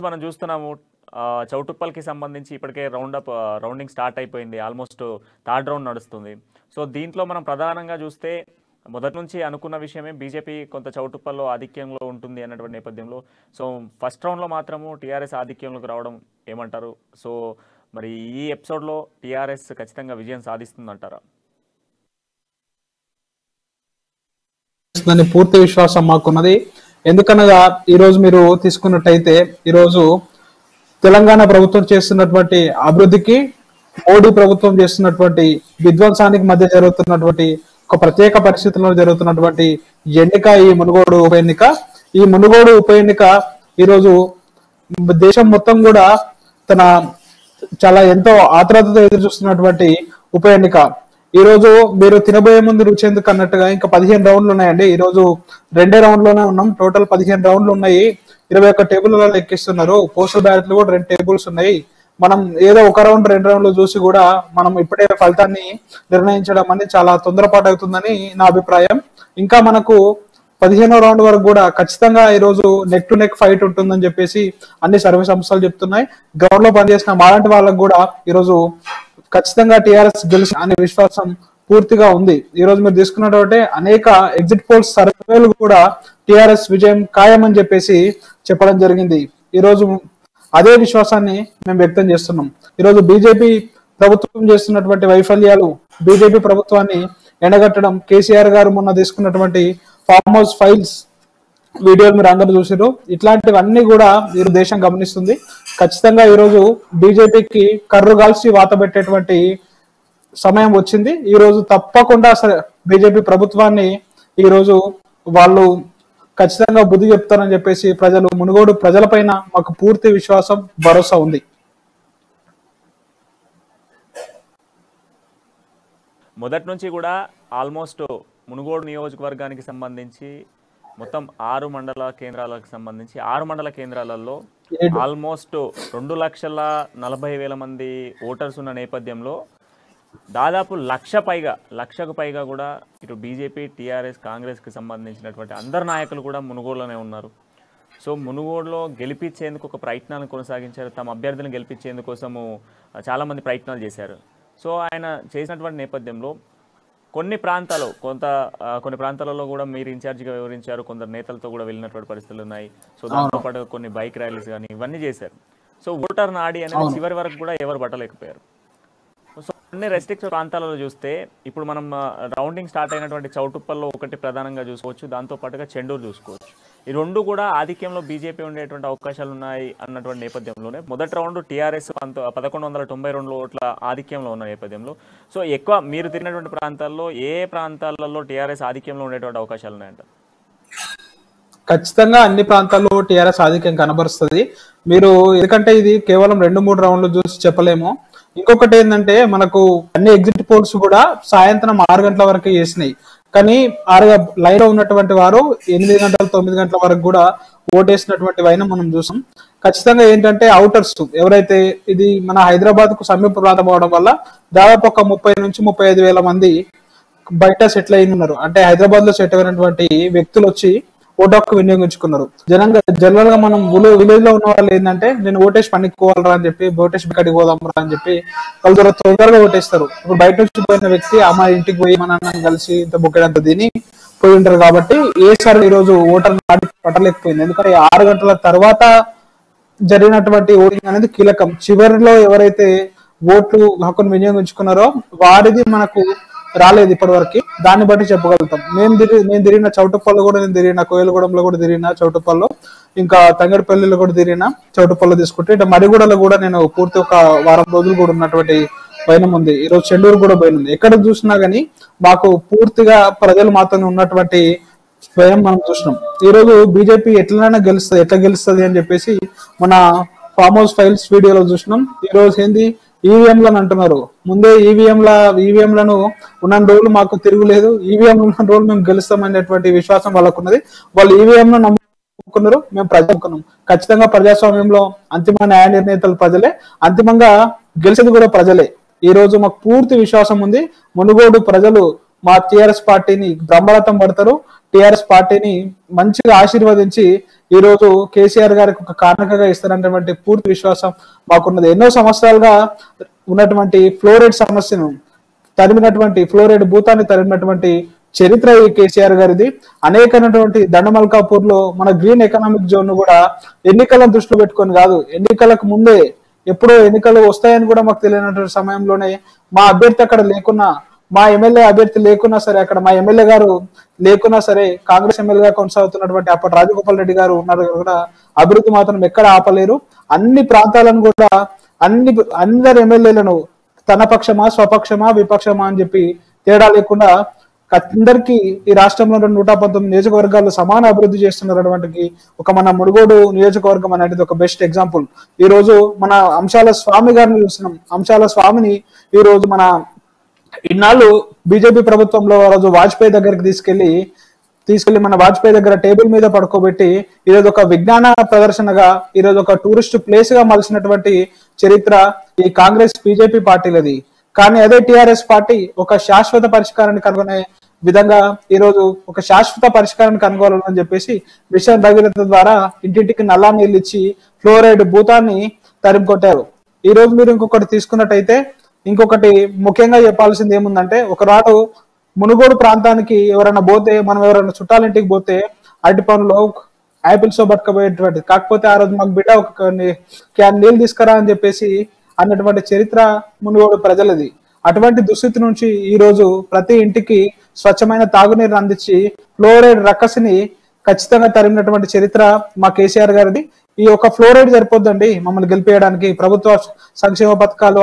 మనం చూస్తున్నాము చౌటుప్పల్కి సంబంధించి ఇప్పటికే రౌండింగ్ స్టార్ట్ అయిపోయింది. ఆల్మోస్ట్ థర్డ్ రౌండ్ నడుస్తుంది. సో దీంట్లో మనం ప్రధానంగా చూస్తే మొదటి నుంచి అనుకున్న విషయమే బీజేపీ కొంత చౌటుప్పల్లో ఆధిక్యంలో ఉంటుంది అన్నటువంటి నేపథ్యంలో సో ఫస్ట్ రౌండ్లో మాత్రము టీఆర్ఎస్ ఆధిక్యంలోకి రావడం ఏమంటారు? సో మరి ఈ ఎపిసోడ్లో టీఆర్ఎస్ ఖచ్చితంగా విజయం సాధిస్తుందంటారా? పూర్తి విశ్వాసం మాకున్నది. ఎందుకనగా ఈరోజు మీరు తీసుకున్నట్టయితే ఈరోజు తెలంగాణ ప్రభుత్వం చేస్తున్నటువంటి అభివృద్ధికి మోడీ ప్రభుత్వం చేస్తున్నటువంటి విధ్వంసానికి మధ్య జరుగుతున్నటువంటి ఒక ప్రత్యేక పరిస్థితుల్లో జరుగుతున్నటువంటి ఎన్నిక ఈ మునుగోడు ఉప ఎన్నిక. ఈ మునుగోడు ఉప ఎన్నిక ఈరోజు దేశం మొత్తం కూడా తన చాలా ఎంతో ఆత్రుతతో ఎదురు చూస్తున్నటువంటి ఉప ఎన్నిక. ఈ రోజు మీరు తినబోయే ముందు రుచి ఎందుకు అన్నట్టుగా ఇంకా 15 రౌండ్లు ఉన్నాయండి. ఈ రోజు 2 రౌండ్లోనే ఉన్నాం. టోటల్ 15 రౌండ్లు ఉన్నాయి. 21 టేబుల్ ఎక్కిస్తున్నారు. పోస్టల్ బ్యాలెట్లు కూడా 2 టేబుల్స్ ఉన్నాయి. మనం ఏదో 1 రౌండ్ 2 రౌండ్లు చూసి కూడా మనం ఇప్పుడే ఫలితాన్ని నిర్ణయించడం అనేది చాలా తొందరపాటు అవుతుందని నా అభిప్రాయం. ఇంకా మనకు 15వ రౌండ్ వరకు కూడా ఖచ్చితంగా ఈ రోజు నెక్ టు నెక్ ఫైట్ ఉంటుందని చెప్పేసి అన్ని సర్వే సంస్థలు చెప్తున్నాయి. గ్రౌండ్ లో పనిచేసిన మాలాంటి వాళ్ళకు కూడా ఈరోజు ఖచ్చితంగా టీఆర్ఎస్ గెలిచి అనే విశ్వాసం పూర్తిగా ఉంది. ఈ రోజు మీరు తీసుకున్నటువంటి అనేక ఎగ్జిట్ పోల్స్ సర్వేలు కూడా టీఆర్ఎస్ విజయం ఖాయమని చెప్పేసి చెప్పడం జరిగింది. ఈ రోజు అదే విశ్వాసాన్ని మేము వ్యక్తం చేస్తున్నాం. ఈరోజు బీజేపీ ప్రభుత్వం చేస్తున్నటువంటి వైఫల్యాలు, బీజేపీ ప్రభుత్వాన్ని ఎండగట్టడం, కేసీఆర్ గారు మొన్న తీసుకున్నటువంటి ఫార్మ్ హౌస్ ఫైల్స్ వీడియోలు మీరు అందరూ చూసారు. ఇట్లాంటివన్నీ కూడా ఈ దేశం గమనిస్తుంది. ఖచ్చితంగా ఈరోజు బీజేపీకి కర్రు కాల్చి వాత పెట్టేటువంటి సమయం వచ్చింది. ఈ రోజు తప్పకుండా బీజేపీ ప్రభుత్వాన్ని ఈ రోజు వాళ్ళు ఖచ్చితంగా బుద్ధి చెప్తారని చెప్పేసి మునుగోడు ప్రజలపైన మాకు పూర్తి విశ్వాసం, భరోసా ఉంది. మొదటి నుంచి కూడా ఆల్మోస్ట్ మునుగోడు నియోజకవర్గానికి సంబంధించి మొత్తం 6 మండల కేంద్రాలకు సంబంధించి 6 మండల కేంద్రాలలో ఆల్మోస్ట్ 2,40,000 మంది ఓటర్స్ ఉన్న నేపథ్యంలో దాదాపు లక్షకు పైగా కూడా ఇటు బీజేపీ, టీఆర్ఎస్, కాంగ్రెస్కి సంబంధించినటువంటి అందరు నాయకులు కూడా మునుగోడులోనే ఉన్నారు. సో మునుగోడులో గెలిపించేందుకు ఒక ప్రయత్నాలను కొనసాగించారు. తమ అభ్యర్థిని గెలిపించేందుకోసము చాలామంది ప్రయత్నాలు చేశారు. సో ఆయన చేసినటువంటి నేపథ్యంలో కొన్ని ప్రాంతాలలో కూడా మీరు ఇన్ఛార్జిగా వివరించారు. కొందరు నేతలతో కూడా వెళ్ళినటువంటి పరిస్థితులు ఉన్నాయి. సో దాంతోపాటు కొన్ని బైక్ ర్యాలీస్ కానీ ఇవన్నీ చేశారు. సో ఓటర్ నాడి అనేది చివరి వరకు కూడా ఎవరు పట్టలేకపోయారు. సో అన్ని రెస్ట్రిక్ట్ ప్రాంతాలలో చూస్తే ఇప్పుడు మనం రౌండింగ్ స్టార్ట్ అయినటువంటి చౌటుప్పల్లో ఒకటి ప్రధానంగా చూసుకోవచ్చు. దాంతోపాటుగా చెండూరు చూసుకోవచ్చు. ఈ రెండు కూడా ఆధిక్యంలో బీజేపీ ఉండేటువంటి అవకాశాలు ఉన్నాయి అన్నటువంటి నేపథ్యంలోనే మొదటి రౌండ్ టీఆర్ఎస్ 1192 ఓట్ల ఆధిక్యంలో ఉన్న నేపథ్యంలో సో ఎక్కువ మీరు తిరిగినటువంటి ప్రాంతాల్లో ఏ ప్రాంతాలలో టీఆర్ఎస్ ఆధిక్యంలో ఉండేటువంటి అవకాశాలు ఉన్నాయంట? ఖచ్చితంగా అన్ని ప్రాంతాల్లో టీఆర్ఎస్ ఆధిక్యం కనబరుస్తుంది. మీరు ఎందుకంటే ఇది కేవలం 2-3 రౌండ్లు చూసి చెప్పలేము. ఇంకొకటి ఏంటంటే మనకు అన్ని ఎగ్జిట్ పోల్స్ కూడా సాయంత్రం 6 గంటల వరకు చేసినాయి. కానీ లైన్ లో ఉన్నటువంటి వారు 8 గంటల 9 గంటల వరకు కూడా ఓటేసినటువంటి వైన మనం చూసాం. ఖచ్చితంగా ఏంటంటే అవుటర్స్ ఎవరైతే ఇది మన హైదరాబాద్ కు సమీప ప్రాంతం అవడం వల్ల దాదాపు ఒక 30 నుంచి 35,000 మంది బయట సెటిల్ అయిన ఉన్నారు. అంటే హైదరాబాద్ లో సెటిల్ అయినటువంటి వ్యక్తులు వచ్చి ఓటు హక్కు వినియోగించుకున్నారు. జనరల్ గా మనం విలేజ్ లో ఉన్న వాళ్ళు ఏంటంటే నేను ఓటేసి పనికోవాలరా అని చెప్పి ఓటేసి బిక్కడికి పోదాంరా అని చెప్పి వాళ్ళు తొందరగా ఓటేస్తారు. ఇప్పుడు బయట నుంచి పోయిన వ్యక్తి అమ్మ ఇంటికి పోయి మన అన్నం కలిసి ఇంత బొక్కడంత తిని పోయి ఉంటారు. కాబట్టి ఏసారి ఈ రోజు ఓటర్ నాటి పట్టలేకపోయింది. ఎందుకంటే 6 గంటల తర్వాత జరిగినటువంటి ఓటింగ్ అనేది కీలకం. చివరిలో ఎవరైతే ఓట్లు హక్కును వినియోగించుకున్నారో వారిది మనకు రాలేదు ఇప్పటి వరకు. దాన్ని బట్టి చెప్పగలుగుతాం. నేను తిరిగిన చౌటుప్పల్లో కూడా, నేను తిరిగిన కోయలగూడెంలో కూడా తిరిగిన చౌటుప్పల్లో, ఇంకా తంగడిపల్లిలో కూడా తిరిగిన చౌటుప్పల్లో తీసుకుంటే ఇటు మరిగూడలో కూడా నేను పూర్తి ఒక వారం రోజులు కూడా ఉన్నటువంటి పైన ఉంది. ఈరోజు చెండూరు కూడా పోయిన ఉంది. ఎక్కడ చూసినా గానీ మాకు పూర్తిగా ప్రజలు మాతో ఉన్నటువంటి స్వయం మనం చూసినాం. ఈ రోజు బీజేపీ ఎట్లా గెలుస్తుంది అని చెప్పేసి మన ఫార్మ్ హౌస్ ఫైల్స్ వీడియోలో చూసినాం. ఈ రోజు ఏంది ఈవీఎంలను అంటున్నారు. ముందే ఈవీఎంలను ఉన్న రోజులు మాకు తిరుగులేదు, ఈవీఎంలు ఉన్న రోజులు మేము గెలుస్తామనేటువంటి విశ్వాసం వాళ్ళకు ఉన్నది. వాళ్ళు ఈవీఎంను నమ్ముకున్నారు, మేము ప్రజలుకున్నాం. ఖచ్చితంగా ప్రజాస్వామ్యంలో అంతిమ న్యాయ నిర్ణేతలు ప్రజలే, అంతిమంగా గెలిచేది కూడా ప్రజలే. ఈ రోజు మాకు పూర్తి విశ్వాసం ఉంది. మునుగోడు ప్రజలు మా టీఆర్ఎస్ పార్టీని బ్రహ్మరథం పడతారు. టిఆర్ఎస్ పార్టీని మంచిగా ఆశీర్వదించి ఈ రోజు కేసీఆర్ గారికి ఒక కారణకగా ఇస్తారన్నటువంటి పూర్తి విశ్వాసం మాకున్నది. ఎన్నో సంవత్సరాలుగా ఉన్నటువంటి ఫ్లోరైడ్ సమస్యను తరిమినటువంటి, ఫ్లోరైడ్ భూతాన్ని తరిమినటువంటి చరిత్ర ఈ కేసీఆర్ గారిది. అనేకమైనటువంటి దండమల్కాపూర్ లో మన గ్రీన్ ఎకనామిక్ జోన్ ను కూడా ఎన్నికలను దృష్టిలో పెట్టుకొని కాదు, ఎన్నికలకు ముందే, ఎప్పుడో ఎన్నికలు వస్తాయని కూడా మాకు తెలియనటువంటి సమయంలోనే మా అభ్యర్థి అక్కడ లేకున్నా, మా ఎమ్మెల్యే అభ్యర్థి లేకున్నా సరే, అక్కడ మా ఎమ్మెల్యే గారు లేకున్నా సరే, కాంగ్రెస్ ఎమ్మెల్యేగా కొనసాగుతున్నటువంటి అప్పటి రాజగోపాల్ రెడ్డి గారు ఉన్నారు కూడా అభివృద్ధి మాత్రం ఎక్కడ ఆపలేరు. అన్ని ప్రాంతాలను కూడా అందరి ఎమ్మెల్యేలను తన పక్షమా, స్వపక్షమా, విపక్షమా అని చెప్పి తేడా లేకుండా అందరికీ ఈ రాష్ట్రంలో 119 నియోజకవర్గాల్లో సమాన అభివృద్ధి చేస్తున్నటువంటి ఒక మన మునుగోడు నియోజకవర్గం అనేది ఒక బెస్ట్ ఎగ్జాంపుల్. ఈ రోజు మన అంశాల స్వామి గారిని చూస్తున్నాం. అంశాల స్వామిని ఈ రోజు మన ఇన్నాళ్ళు బీజేపీ ప్రభుత్వంలో రోజు వాజ్పేయి దగ్గరికి తీసుకెళ్లి మన వాజ్పేయి దగ్గర టేబుల్ మీద పడుకోబెట్టి ఈరోజు ఒక విజ్ఞాన ప్రదర్శనగా, ఈరోజు ఒక టూరిస్ట్ ప్లేస్ గా మలిసినటువంటి చరిత్ర ఈ కాంగ్రెస్ బీజేపీ పార్టీలది. కానీ అదే టిఆర్ఎస్ పార్టీ ఒక శాశ్వత పరిష్కారాన్ని కనుగొనే విధంగా ఈ రోజు ఒక శాశ్వత పరిష్కారాన్ని కనుగొనాలని చెప్పేసి మిషన్ భగీరథ ద్వారా ఇంటింటికి నల్లా నీళ్ళు ఇచ్చి ఫ్లోరైడ్ భూతాన్ని తరిమికొట్టారు. ఈ రోజు మీరు ఇంకొకటి తీసుకున్నట్టయితే, ఇంకొకటి ముఖ్యంగా చెప్పాల్సింది ఏముందంటే, ఒకనాడు మునుగోడు ప్రాంతానికి ఎవరైనా పోతే, మనం ఎవరైనా చుట్టాలింటికి పోతే అరటి పనులు యాపిల్స్ పట్టుకపోయేటువంటి, కాకపోతే ఆ రోజు మాకు బిడ్డ ఒక క్యాన్ నీళ్ళు తీసుకురా అని చెప్పేసి అన్నటువంటి చరిత్ర మునుగోడు ప్రజలది. అటువంటి దుస్థితి నుంచి ఈ రోజు ప్రతి ఇంటికి స్వచ్ఛమైన తాగునీరు అందించి ఫ్లోరైడ్ రక్కసిని ఖచ్చితంగా తరిమినటువంటి చరిత్ర మా కేసీఆర్ గారిది. ఈ యొక్క ఫ్లోరైడ్ సరిపోద్దండి మమ్మల్ని గెలిపేయడానికి. ప్రభుత్వ సంక్షేమ పథకాలు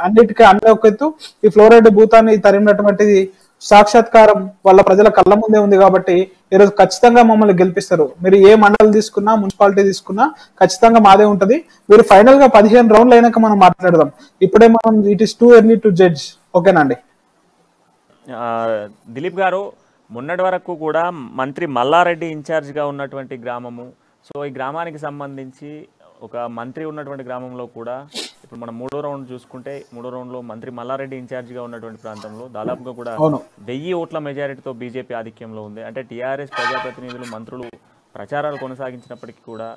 అన్నిటికీ ఒక ఎత్తు, ఈ ఫ్లోరైడ్ భూతాన్ని తరిమినటువంటిది సాక్షాత్కారం వాళ్ళ ప్రజల కళ్ళ ముందే ఉంది. కాబట్టి ఈరోజు ఖచ్చితంగా మమ్మల్ని గెలిపిస్తారు. మీరు ఏ మండలి తీసుకున్నా, మున్సిపాలిటీ తీసుకున్నా ఖచ్చితంగా మాదే ఉంటది. మీరు ఫైనల్ గా 15 రౌండ్లు అయినాక మనం మాట్లాడదాం. ఇప్పుడే మనం it is too early to judge. ఓకేనండి. దిలీప్ గారు, మొన్నటి వరకు కూడా మంత్రి మల్లారెడ్డి ఇన్ఛార్జిగా ఉన్నటువంటి గ్రామము, సో ఈ గ్రామానికి సంబంధించి ఒక మంత్రి ఉన్నటువంటి గ్రామంలో కూడా ఇప్పుడు మనం 3వ రౌండ్ చూసుకుంటే, 3వ రౌండ్లో మంత్రి మల్లారెడ్డి ఇన్ఛార్జిగా ఉన్నటువంటి ప్రాంతంలో దాదాపుగా కూడా 1000 ఓట్ల మెజారిటీతో బీజేపీ ఆధిక్యంలో ఉంది. అంటే టీఆర్ఎస్ ప్రజాప్రతినిధులు, మంత్రులు ప్రచారాలు కొనసాగించినప్పటికీ కూడా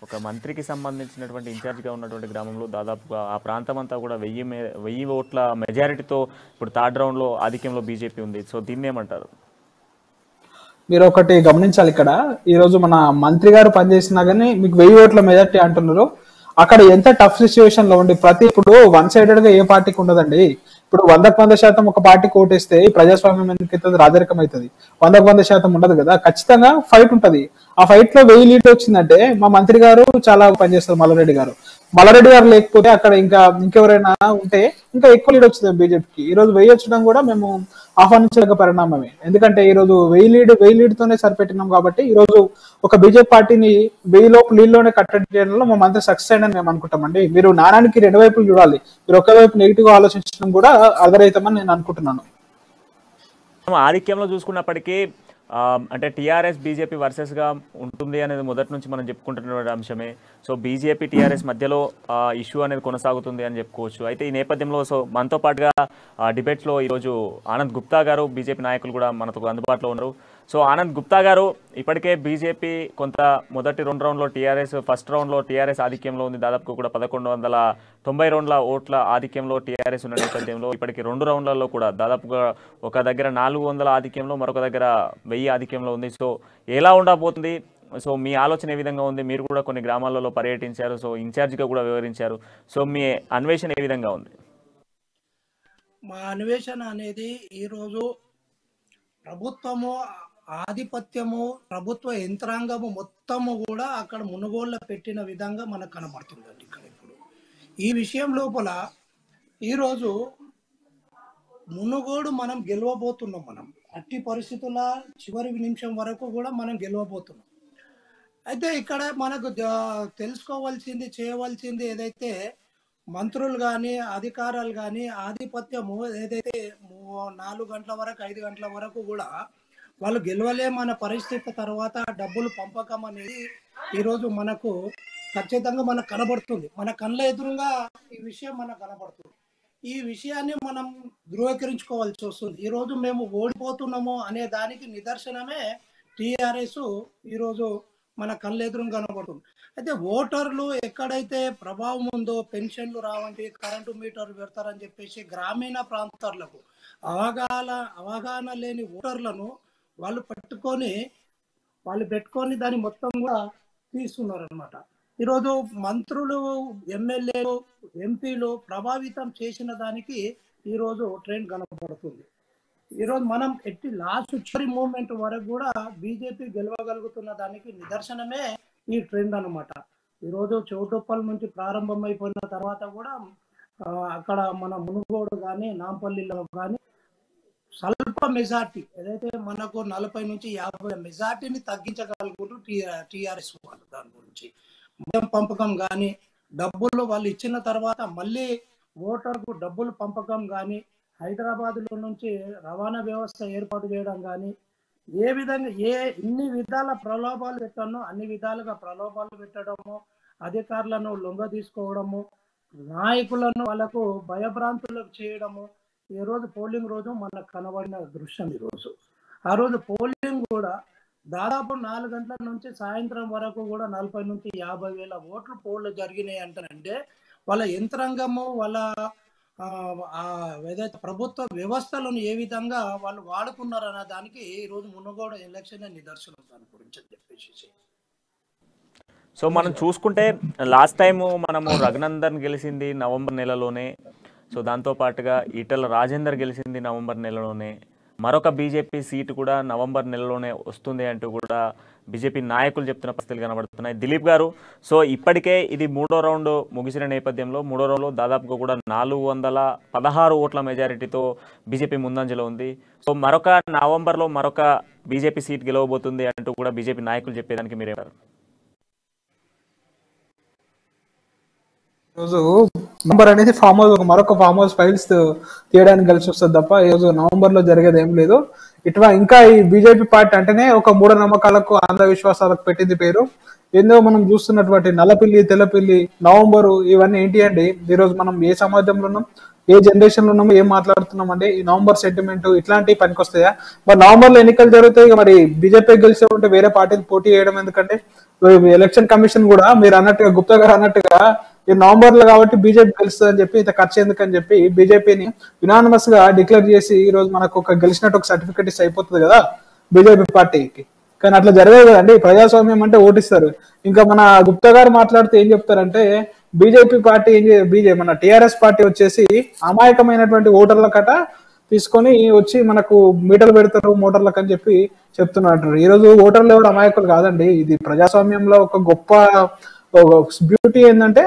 ఒక మంత్రికి సంబంధించినటువంటి ఇన్ఛార్జిగా ఉన్నటువంటి గ్రామంలో దాదాపుగా ఆ ప్రాంతం అంతా కూడా 1000 ఓట్ల మెజారిటీతో ఇప్పుడు 3rd రౌండ్లో ఆధిక్యంలో బీజేపీ ఉంది. సో దీన్ని ఏమంటారు? మీరు ఒకటి గమనించాలి, ఇక్కడ ఈ రోజు మన మంత్రి గారు పనిచేసినా గానీ మీకు 1000 ఓట్ల మెజార్టీ అంటున్నారు. అక్కడ ఎంత టఫ్ సిచ్యువేషన్ లో ఉండి ఇప్పుడు 1 సైడెడ్ గా ఏ పార్టీకి ఉండదండి. ఇప్పుడు 100% ఒక పార్టీకి ఓటేస్తే ఈ ప్రజాస్వామ్యం ఎందుకైతుంది, రాజరికం అవుతుంది. 100% ఉండదు కదా, ఖచ్చితంగా ఫైట్ ఉంటది. ఆ ఫైట్ లో 1000 లీడ్ వచ్చిందంటే మా మంత్రి గారు చాలా పనిచేస్తారు. మల్లారెడ్డి గారు లేకపోతే అక్కడ ఇంకెవరైనా ఉంటే ఇంకా ఎక్కువ లీడ్ వచ్చింది బీజేపీకి. ఈ రోజు 1000 వచ్చడం కూడా మేము ఆహ్వానించదగ్గ పరిణామమే. ఎందుకంటే ఈ రోజు 1000 లీడ్ తోనే సరిపెట్టినాం. కాబట్టి ఈ రోజు ఒక బీజేపీ పార్టీని 1000 లోపు లీడ్లోనే కట్టడి చేయడంలో మా మంత్రి సక్సెస్ అయ్యని మేము అనుకుంటామండి. మీరు నాణానికి 2 వైపులు చూడాలి. మీరు ఒక వైపు నెగిటివ్ గా ఆలోచించడం కూడా అర్ధరహితమని నేను అనుకుంటున్నాను. ఆధిక్యంలో చూసుకున్నప్పటికీ అంటే టీఆర్ఎస్ బీజేపీ వర్సెస్గా ఉంటుంది అనేది మొదటి నుంచి మనం చెప్పుకుంటున్న అంశమే. సో బీజేపీ టీఆర్ఎస్ మధ్యలో ఇష్యూ అనేది కొనసాగుతుంది అని చెప్పుకోవచ్చు. అయితే ఈ నేపథ్యంలో సో మనతో పాటుగా డిబేట్స్లో ఈరోజు ఆనంద్ గుప్తా గారు, బీజేపీ నాయకులు కూడా మనతో అందుబాటులో ఉన్నారు. సో ఆనంద్ గుప్తా గారు, ఇప్పటికే బీజేపీ కొంత మొదటి 2 రౌండ్లో టీఆర్ఎస్, ఫస్ట్ రౌండ్లో టీఆర్ఎస్ ఆధిక్యంలో ఉంది. దాదాపు కూడా 1190 రౌండ్ల ఓట్ల ఆధిక్యంలో టీఆర్ఎస్ ఉన్న నేపథ్యంలో ఇప్పటికి 2 రౌండ్లలో కూడా దాదాపుగా ఒక దగ్గర 400 ఆధిక్యంలో, మరొక దగ్గర 1000 ఆధిక్యంలో ఉంది. సో ఎలా ఉండబోతుంది? సో మీ ఆలోచన ఏ విధంగా ఉంది? మీరు కూడా కొన్ని గ్రామాలలో పర్యటించారు, సో ఇన్ఛార్జిగా కూడా వివరించారు. సో మీ అన్వేషణ ఏ విధంగా ఉంది? మా అన్వేషణ అనేది ఈరోజు ప్రభుత్వము ఆధిపత్యము, ప్రభుత్వ యంత్రాంగము మొత్తము కూడా అక్కడ మునుగోళ్ళ పెట్టిన విధంగా మనకు కనబడుతుందండి. ఇక్కడ ఇప్పుడు ఈ విషయం లోపల ఈరోజు మునుగోడు మనం గెలవబోతున్నాం. మనం అట్టి పరిస్థితుల చివరి నిమిషం వరకు కూడా మనం గెలవబోతున్నాం. అయితే ఇక్కడ మనకు తెలుసుకోవాల్సింది, చేయవలసింది ఏదైతే మంత్రులు కానీ అధికారాలు కానీ ఆధిపత్యము ఏదైతే 4 గంటల వరకు 5 గంటల వరకు కూడా వాళ్ళు గెలవలేమన్న పరిస్థితి తర్వాత డబ్బులు పంపకం అనేది ఈరోజు మనకు ఖచ్చితంగా మనకు కనబడుతుంది. మన కళ్ళ ఎదురుగా ఈ విషయం మనకు కనబడుతుంది. ఈ విషయాన్ని మనం ధృవీకరించుకోవాల్సి వస్తుంది. ఈరోజు మేము ఓడిపోతున్నాము అనే దానికి నిదర్శనమే టీఆర్ఎస్ ఈరోజు మన కళ్ళెదురుగా కనబడుతుంది. అయితే ఓటర్లు ఎక్కడైతే ప్రభావం ఉందో పెన్షన్లు రావంటి కరెంటు మీటర్లు పెడతారని చెప్పేసి గ్రామీణ ప్రాంతాలకు అవగాహన లేని ఓటర్లను వాళ్ళు పెట్టుకొని దాన్ని మొత్తం కూడా తీస్తున్నారు అనమాట. ఈరోజు మంత్రులు, ఎమ్మెల్యేలు, ఎంపీలు ప్రభావితం చేసిన దానికి ఈరోజు ట్రెండ్ కనపడుతుంది. ఈరోజు మనం లాస్ట్ చివరి మూమెంట్ వరకు కూడా బీజేపీ గెలవగలుగుతున్న దానికి నిదర్శనమే ఈ ట్రెండ్ అనమాట. ఈరోజు చౌటుప్పల్ నుంచి ప్రారంభమైపోయిన తర్వాత కూడా అక్కడ మన మునుగోడు కానీ నాంపల్లిలో కానీ స్వల్ప మెజార్టీ, ఏదైతే మనకు 40 నుంచి 50 మెజార్టీని తగ్గించగలుగుతారు టీఆర్ఎస్ వాళ్ళు. దాని గురించి మద్యం పంపకం కానీ, డబ్బులు వాళ్ళు ఇచ్చిన తర్వాత మళ్ళీ ఓటర్కు డబ్బులు పంపకం కానీ, హైదరాబాద్లో నుంచి రవాణా వ్యవస్థ ఏర్పాటు చేయడం కానీ, ఏ విధంగా ఎన్ని విధాల ప్రలోభాలు పెట్టానో అన్ని విధాలుగా ప్రలోభాలు పెట్టడము, అధికారులను లొంగ తీసుకోవడము, నాయకులను వాళ్ళకు భయభ్రాంతులకు చేయడము. ఈ రోజు పోలింగ్ రోజు మనకు కనబడిన దృశ్యం. ఈరోజు ఆ రోజు పోలింగ్ కూడా దాదాపు 4 గంటల నుంచి సాయంత్రం వరకు కూడా 40 నుంచి 50 వేల ఓట్లు పోళ్ళు జరిగినాయి అంటారంటే వాళ్ళ యంత్రాంగము, వాళ్ళ ఏదైతే ప్రభుత్వ వ్యవస్థలను ఏ విధంగా వాళ్ళు వాడుకున్నారన్న దానికి ఈరోజు మునుగోడు ఎలక్షన్ నిదర్శనం దాని గురించి అని చెప్పేసి. సో మనం చూసుకుంటే లాస్ట్ టైము మనము రఘునందన్ గెలిచింది నవంబర్ నెలలోనే. సో దాంతోపాటుగా ఈటెల రాజేందర్ గెలిచింది నవంబర్ నెలలోనే. మరొక బీజేపీ సీటు కూడా నవంబర్ నెలలోనే వస్తుంది అంటూ కూడా బీజేపీ నాయకులు చెప్తున్న పరిస్థితులు కనబడుతున్నాయి. దిలీప్ గారు, సో ఇప్పటికే ఇది 3వ రౌండ్ ముగిసిన నేపథ్యంలో 3వ రౌండ్లో దాదాపుగా కూడా 416 ఓట్ల మెజారిటీతో బీజేపీ ముందంజలో ఉంది. సో నవంబర్లో మరొక బీజేపీ సీట్ గెలవబోతుంది అంటూ కూడా బీజేపీ నాయకులు చెప్పేదానికి మీరేమంటారు? ఈరోజు నవంబర్ అనేది మరొక ఫామ్ హౌస్ ఫైల్స్ తీయడానికి కలిసి వస్తుంది తప్ప ఈరోజు నవంబర్ లో జరిగేది ఏం లేదు. ఇంకా ఈ బీజేపీ పార్టీ అంటేనే ఒక మూఢనమ్మకాలకు, అంధవిశ్వాసాలకు పెట్టింది పేరు. ఏందో మనం చూస్తున్నటువంటి నల్లపిల్లి, తెల్లపిల్లి, నవంబరు ఇవన్నీ ఏంటి అండి? ఈరోజు మనం ఏ సమాజంలో ఉన్నాం, ఏ జనరేషన్ లో ఉన్నామో, ఏం మాట్లాడుతున్నాం అండి? ఈ నవంబర్ సెంటిమెంట్ ఇట్లాంటివి పనికొస్తాయా? మరి నవంబర్ లో ఎన్నికలు జరుగుతాయి, మరి బీజేపీ గెలిచే ఉంటే వేరే పార్టీని పోటీ చేయడం ఎందుకంటే? ఎలక్షన్ కమిషన్ కూడా మీరు అన్నట్టుగా, గుప్తా గారు అన్నట్టుగా ఈ నవంబర్ లో కాబట్టి బీజేపీ గెలుస్తుంది అని చెప్పి ఇంత ఖర్చు ఎందుకని చెప్పి బీజేపీని యునానిమస్ గా డిక్లేర్ చేసి ఈ రోజు మనకు గెలిచినట్టు ఒక సర్టిఫికేట్ ఇస్తే అయిపోతుంది కదా బీజేపీ పార్టీకి. కానీ అట్లా జరగదు కదండి. ప్రజాస్వామ్యం అంటే ఓటిస్తారు. ఇంకా మన గుప్తా గారు మాట్లాడితే ఏం చెప్తారంటే బీజేపీ పార్టీ మన టీఆర్ఎస్ పార్టీ వచ్చేసి అమాయకమైనటువంటి ఓటర్ల కట తీసుకొని వచ్చి మనకు మీటర్లు పెడతారు మోటార్లకు అని చెప్పి చెప్తున్నారు. ఈ రోజు ఓటర్లు ఎవరు అమాయకులు కాదండి. ఇది ప్రజాస్వామ్యంలో ఒక గొప్ప బ్యూటీ ఏంటంటే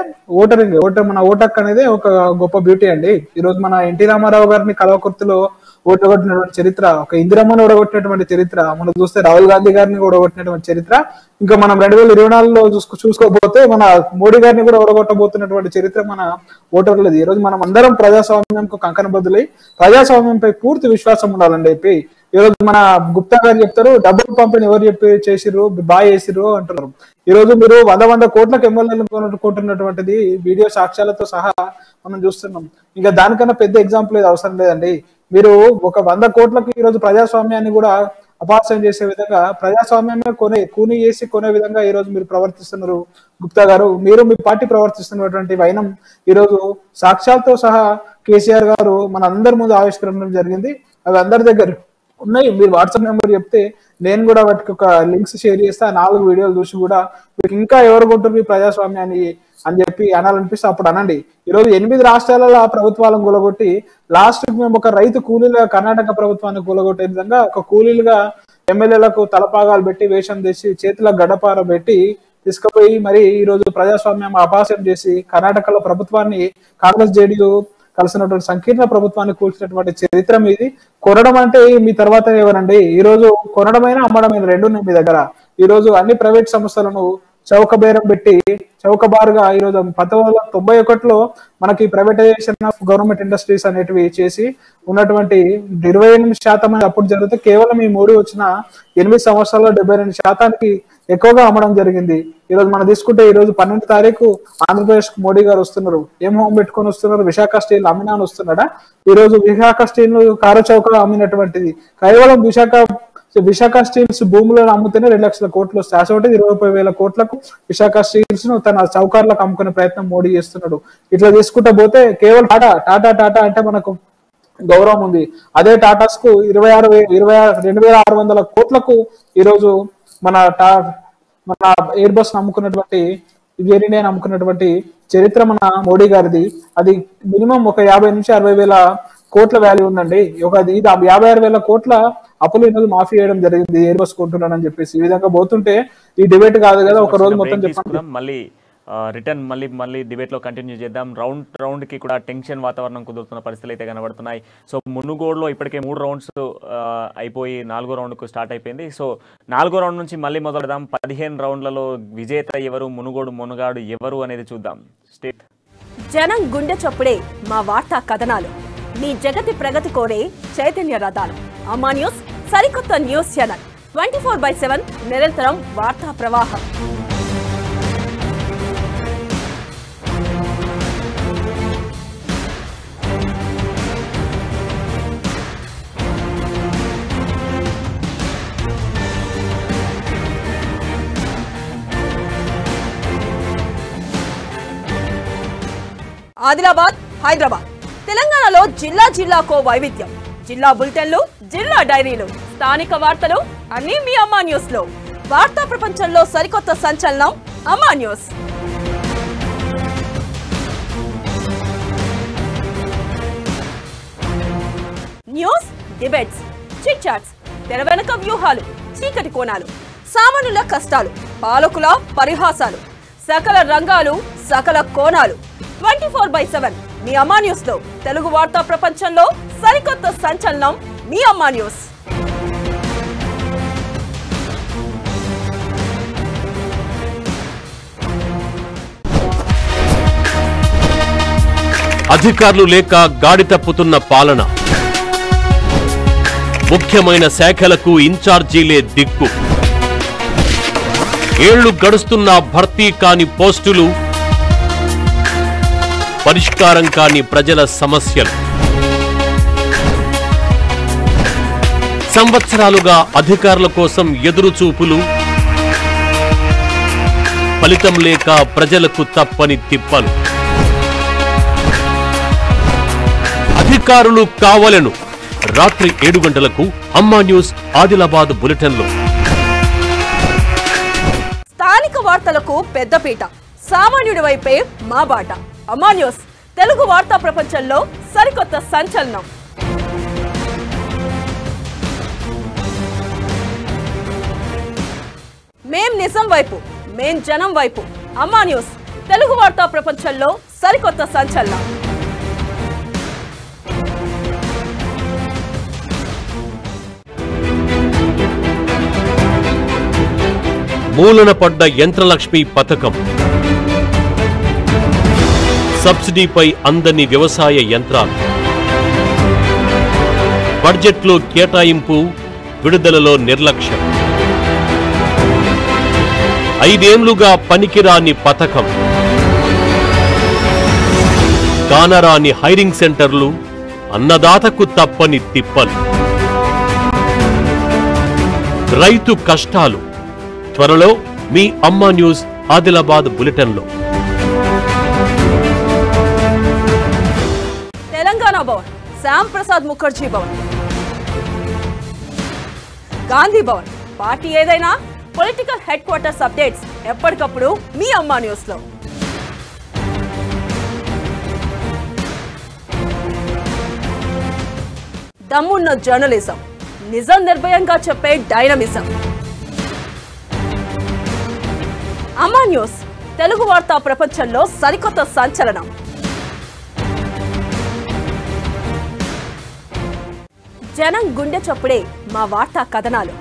మన ఓటక్ అనేది ఒక గొప్ప బ్యూటీ అండి. ఈ రోజు మన ఎన్టీ రామారావు గారిని కల్వకుర్తిలో ఓడగొట్టినటువంటి చరిత్ర, ఒక ఇందిరమ్మను ఓడగొట్టినటువంటి చరిత్ర, మనం చూస్తే రాహుల్ గాంధీ గారిని ఓడగొట్టినటువంటి చరిత్ర, ఇంకా మనం 2024లో చూసుకోకపోతే మన మోడీ గారిని కూడా ఓడగొట్టబోతున్నటువంటి చరిత్ర మన ఓటర్లది. ఈ రోజు మనం అందరం ప్రజాస్వామ్యంకు కంకణబద్దులై ప్రజాస్వామ్యంపై పూర్తి విశ్వాసం ఉండాలని చెప్పి ఈ రోజు మన గుప్తా గారు చెప్తారు. డబ్బులు పంపిణీ ఎవరు చేసిర్రు, బాగా చేసిర్రు అంటున్నారు. ఈ రోజు మీరు 100 కోట్లకు ఎమ్మెల్యేలు కొనుక్కుంటున్నటువంటిది వీడియో సాక్ష్యాలతో సహా మనం చూస్తున్నాం. ఇంకా దానికన్నా పెద్ద ఎగ్జాంపుల్ ఏది అవసరం లేదండి. మీరు ఒక 100 కోట్లకు ఈ రోజు ప్రజాస్వామ్యాన్ని కూడా అపహాస్యం చేసే విధంగా, ప్రజాస్వామ్యాన్ని కూని చేసి కొనే విధంగా ఈ రోజు మీరు ప్రవర్తిస్తున్నారు గుప్తా గారు. మీరు మీ పార్టీ ప్రవర్తిస్తున్నటువంటి వైనం ఈ రోజు సాక్ష్యాలతో సహా కేసీఆర్ గారు మన అందరి ముందు ఆవిష్కరించడం జరిగింది. అవి అందరి దగ్గర ఉన్నాయి. మీరు వాట్సాప్ నెంబర్ చెప్తే నేను కూడా వాటికి ఒక లింక్స్ షేర్ చేస్తే 4 వీడియోలు చూసి కూడా మీకు ఇంకా ఎవరు కొంటారు ఈ ప్రజాస్వామ్యాన్ని అని చెప్పి అనాలనిపిస్తే అప్పుడు అనండి. ఈరోజు 8 రాష్ట్రాలలో ఆ ప్రభుత్వాలను కూలగొట్టి లాస్ట్ మేము ఒక రైతు కూలీలుగా కర్ణాటక ప్రభుత్వాన్ని కూలగొట్టే విధంగా ఒక కూలీలుగా ఎమ్మెల్యేలకు తలపాగాలు పెట్టి వేషం తెచ్చి చేతుల గడపార పెట్టి తీసుకుపోయి మరి ఈ రోజు ప్రజాస్వామ్యం అపహాస్యం చేసి కర్ణాటకలో ప్రభుత్వాన్ని కాంగ్రెస్ జేడీయూ కలిసినటువంటి సంకీర్ణ ప్రభుత్వాన్ని కూల్చినటువంటి చరిత్ర మీది. కొనడం అంటే మీ తర్వాత ఎవరండి? ఈ రోజు కొనడమైనా అమ్మడమైన రెండు ఉన్నాయి మీ దగ్గర. ఈ రోజు అన్ని ప్రైవేట్ సంస్థలను చౌక బేరం పెట్టి చౌకబారుగా ఈ రోజు 1991లో మనకి ప్రైవేటైజేషన్ ఆఫ్ గవర్నమెంట్ ఇండస్ట్రీస్ అనేటివి చేసి ఉన్నటువంటి 28% అప్పుడు జరిగితే కేవలం ఈ మోడీ వచ్చిన 8 సంవత్సరాల్లో 72% ఎక్కువగా అమ్మడం జరిగింది. ఈ రోజు మనం తీసుకుంటే ఈ రోజు 12వ తారీఖు ఆంధ్రప్రదేశ్ కు మోడీ గారు వస్తున్నారు. ఏం హోం పెట్టుకొని వస్తున్నారు? విశాఖ స్టీల్ అమ్మినా వస్తున్నాడా? ఈ రోజు విశాఖ స్టీల్ కారు చౌక అమ్మినటువంటిది కేవలం విశాఖ సో విశాఖ స్టీల్స్ భూములను అమ్ముతేనే 2 లక్షల కోట్లు వస్తాయి. అసలు 20,000 కోట్లకు విశాఖ స్టీల్స్ ను తన చౌకార్లకు అమ్ముకునే ప్రయత్నం మోడీ చేస్తున్నాడు. ఇట్లా చేసుకుంటా పోతే కేవలం టాటా అంటే మనకు గౌరవం ఉంది. అదే టాటాస్ కు 2,600 కోట్లకు ఈరోజు మన ఎయిర్ బస్ నమ్ముకున్నటువంటి జెరీనే నమ్ముకున్నటువంటి చరిత్ర మన మోడీ గారిది. అది మినిమం ఒక 50 నుంచి 60,000 కోట్ల వాల్యూ ఉందండి. ఇది 56,000 కోట్ల అప్పులు ఈరోజు మాఫీ చేయడం జరిగింది ఎయిర్ బస్ కొంటున్నానని చెప్పేసి. ఈ విధంగా పోతుంటే ఈ డిబేట్ కాదు కదా, ఒక రోజు మొత్తం చెప్పండి. మళ్ళీ రిటర్న్ మళ్ళీ డిబేట్ లో కంటిన్యూ చేద్దాం. రౌండ్ కి కూడా టెన్షన్ వాతావరణం కుదురుతున్న పరిస్థితులు అయితే కనబడుతున్నాయి. సో మునుగోడులో ఇప్పటికే 3 రౌండ్స్ అయిపోయి 4వ రౌండ్ కు స్టార్ట్ అయిపోయింది. సో 4వ రౌండ్ నుంచి మళ్ళీ మొదలుదాం. 15 రౌండ్లలో విజేత ఎవరు, మునుగాడు ఎవరు అనేది చూద్దాం. స్టేట్ జనం గుండె చప్పుడే మా వార్తా కథనాలు, మీ జగతి ప్రగతి కోరే చైతన్య రథాలు. అమ్మా న్యూస్ సరికొత్త న్యూస్ ఛానల్, 24/7 నిరంతరం వార్తా ప్రవాహం. ఆదిలాబాద్, హైదరాబాద్, తెలంగాణలో జిల్లాకో వైవిధ్యం. జిల్లా బులెటిన్లు, జిల్లా డైరీలు, స్థానిక వార్తలు అన్నీ మీ అమ్మా న్యూస్ లో. వార్తా ప్రపంచంలో సరికొత్త సంచలనం అమ్మా news. News, debates, chit charts, తెర వెనుక వ్యూహాలు, చీకటి కోణాలు, సామాన్యుల కష్టాలు, పాలకుల పరిహాసాలు, సకల రంగాలు, సకల కోణాలు. 24/7 మీ అమ్మా న్యూస్ లో. తెలుగు వార్తా ప్రపంచంలో సరికొత్త సంచలనం మీ అమ్మా న్యూస్. అధికారులు లేక గాడి తప్పుతున్న పాలన, ముఖ్యమైన శాఖలకు ఇన్ఛార్జీలే దిక్కు, ఏళ్లు గడుస్తున్న భర్తీ కాని పోస్టులు, పరిష్కారం కాని ప్రజల సమస్యలు. సంవత్సరాలుగా అధికారుల కోసం ఎదురుచూపులు, ఫలితం లేక ప్రజలకు తప్పని తిప్పలు. అధికారులు కావాలను రాత్రి 7 గంటలకు అమ్మా న్యూస్ ఆదిలాబాద్ బులెటిన్లో. స్థానిక వార్తలకు పెద్దపీట, సామాన్యుడి వైపే మా బాట. అమ్మా న్యూస్ తెలుగు వార్తా ప్రపంచంలో సరికొత్త సంచలనం. మేం నిజం వైపు, మేం జనం వైపు. అమ్మా న్యూస్ తెలుగు వార్తా ప్రపంచంలో సరికొత్త సంచలనం. మూలన పడ్డ యంత్రలక్ష్మి పథకం, సబ్సిడీపై అందని వ్యవసాయ యంత్రాలు, బడ్జెట్లో కేటాయింపు, విడుదలలో నిర్లక్ష్యం, 5 ఏళ్లుగా పనికిరాని పథకం, కానరాని హైరింగ్ సెంటర్లు, అన్నదాతకు తప్పని తిప్పలు, రైతు కష్టాలు. త్వరలో మీ అమ్మా న్యూస్ ఆదిలాబాద్ బులెటిన్లో. తెలంగాణ భవన్, శ్యామ్ ప్రసాద్ ముఖర్జీ భవన్, గాంధీ భవన్. పార్టీ ఏదైనా పొలిటికల్ హెడ్ క్వార్టర్స్ అప్డేట్స్ ఎప్పటికప్పుడు మీ అమ్మా న్యూస్ లో. దమ్మున్న జర్నలిజం, నిజం నిర్భయంగా చెప్పే డైనమిజం. అమ్మా న్యూస్ తెలుగు వార్తా ప్రపంచంలో సరికొత్త సంచలనం. జనం గుండె చప్పుడే మా వార్తా కథనాలు,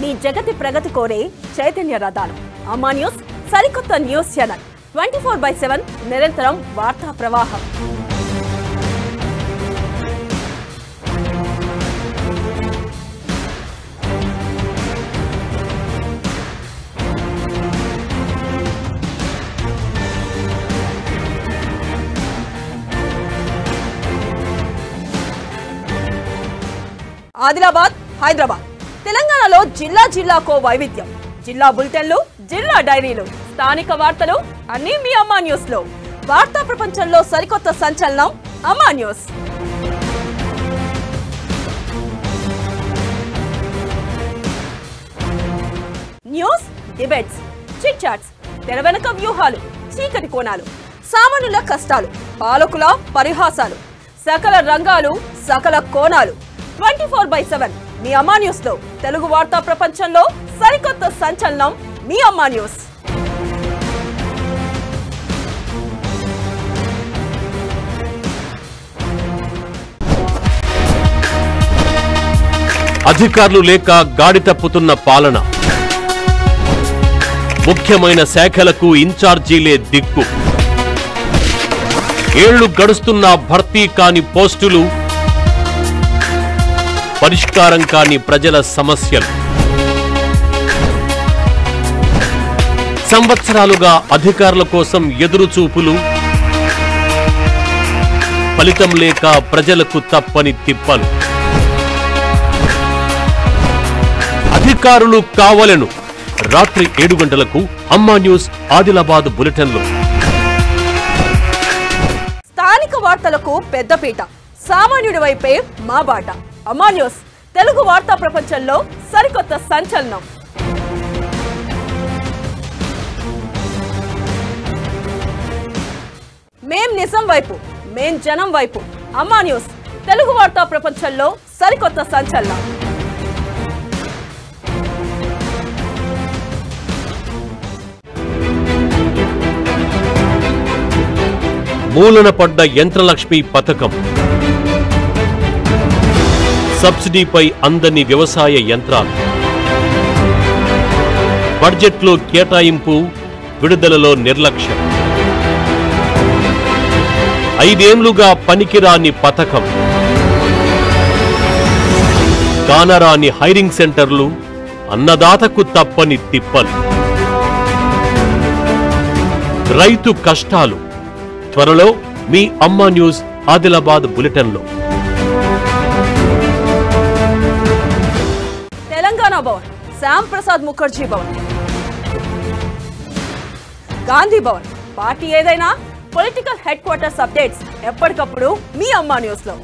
మీ జగతి ప్రగతి కోరే చైతన్య రథాలు. అమ్మా న్యూస్ సరికొత్త న్యూస్ ఛానల్, 24/7 నిరంతరం వార్తా ప్రవాహం. ఆదిలాబాద్, హైదరాబాద్, తెలంగాణలో జిల్లాకో వైవిధ్యం. జిల్లా బులెటిన్లు, జిల్లా డైరీలు, స్థానిక వార్తలు అన్నీ మీ అమ్మా న్యూస్ లో. వార్తా ప్రపంచంలో సరికొత్త సంచలనం అమ్మా news. News, debates, chit charts, తెర వెనుక వ్యూహాలు, చీకటి కోణాలు, సామాన్యుల కష్టాలు, పాలకుల పరిహాసాలు, సకల రంగాలు, సకల కోణాలు. 24/7 మీ అమ్మా న్యూస్ లో. తెలుగు వార్తా ప్రపంచంలో సరికొత్త సంచలనం మీ అమ్మా న్యూస్. అధికారులు లేక గాడి తప్పుతున్న పాలన, ముఖ్యమైన శాఖలకు ఇన్ఛార్జీలే దిక్కు, ఏళ్లు గడుస్తున్న భర్తీ కాని పోస్టులు, పరిష్కారం కాని ప్రజల సమస్యలు. సంవత్సరాలుగా అధికారుల కోసం ఎదురుచూపులు, ఫలితం లేక ప్రజలకు తప్పని తిప్పలు. అధికారులు కావాలను రాత్రి 7 గంటలకు అమ్మా న్యూస్ ఆదిలాబాద్ బులెటిన్లో. స్థానిక వార్తలకు పెద్దపీట, సామాన్యుడి వైపే మా బాట. అమ్మా న్యూస్ తెలుగు వార్తా ప్రపంచంలో సరికొత్త సంచలనం. మేం నిజం వైపు, మేం జనం వైపు. అమ్మా న్యూస్ తెలుగు వార్తా ప్రపంచంలో సరికొత్త సంచలనం. మూలన పడ్డ యంత్రలక్ష్మి పథకం, సబ్సిడీపై అందని వ్యవసాయ యంత్రాలు, బడ్జెట్లో కేటాయింపు, విడుదలలో నిర్లక్ష్యం. 5 ఏళ్లుగా పనికిరాని పథకం, కానరాని హైరింగ్ సెంటర్లు, అన్నదాతకు తప్పని తిప్పలు. రైతు కష్టాలు త్వరలో మీ అమ్మా న్యూస్ ఆదిలాబాద్ బులెటిన్లో. తెలంగాణ భవన్, శ్యామ్ ప్రసాద్ ముఖర్జీ భవన్, గాంధీ భవన్. పార్టీ ఏదైనా పొలిటికల్ హెడ్ క్వార్టర్స్ అప్డేట్స్ ఎప్పటికప్పుడు మీ అమ్మా న్యూస్ లో.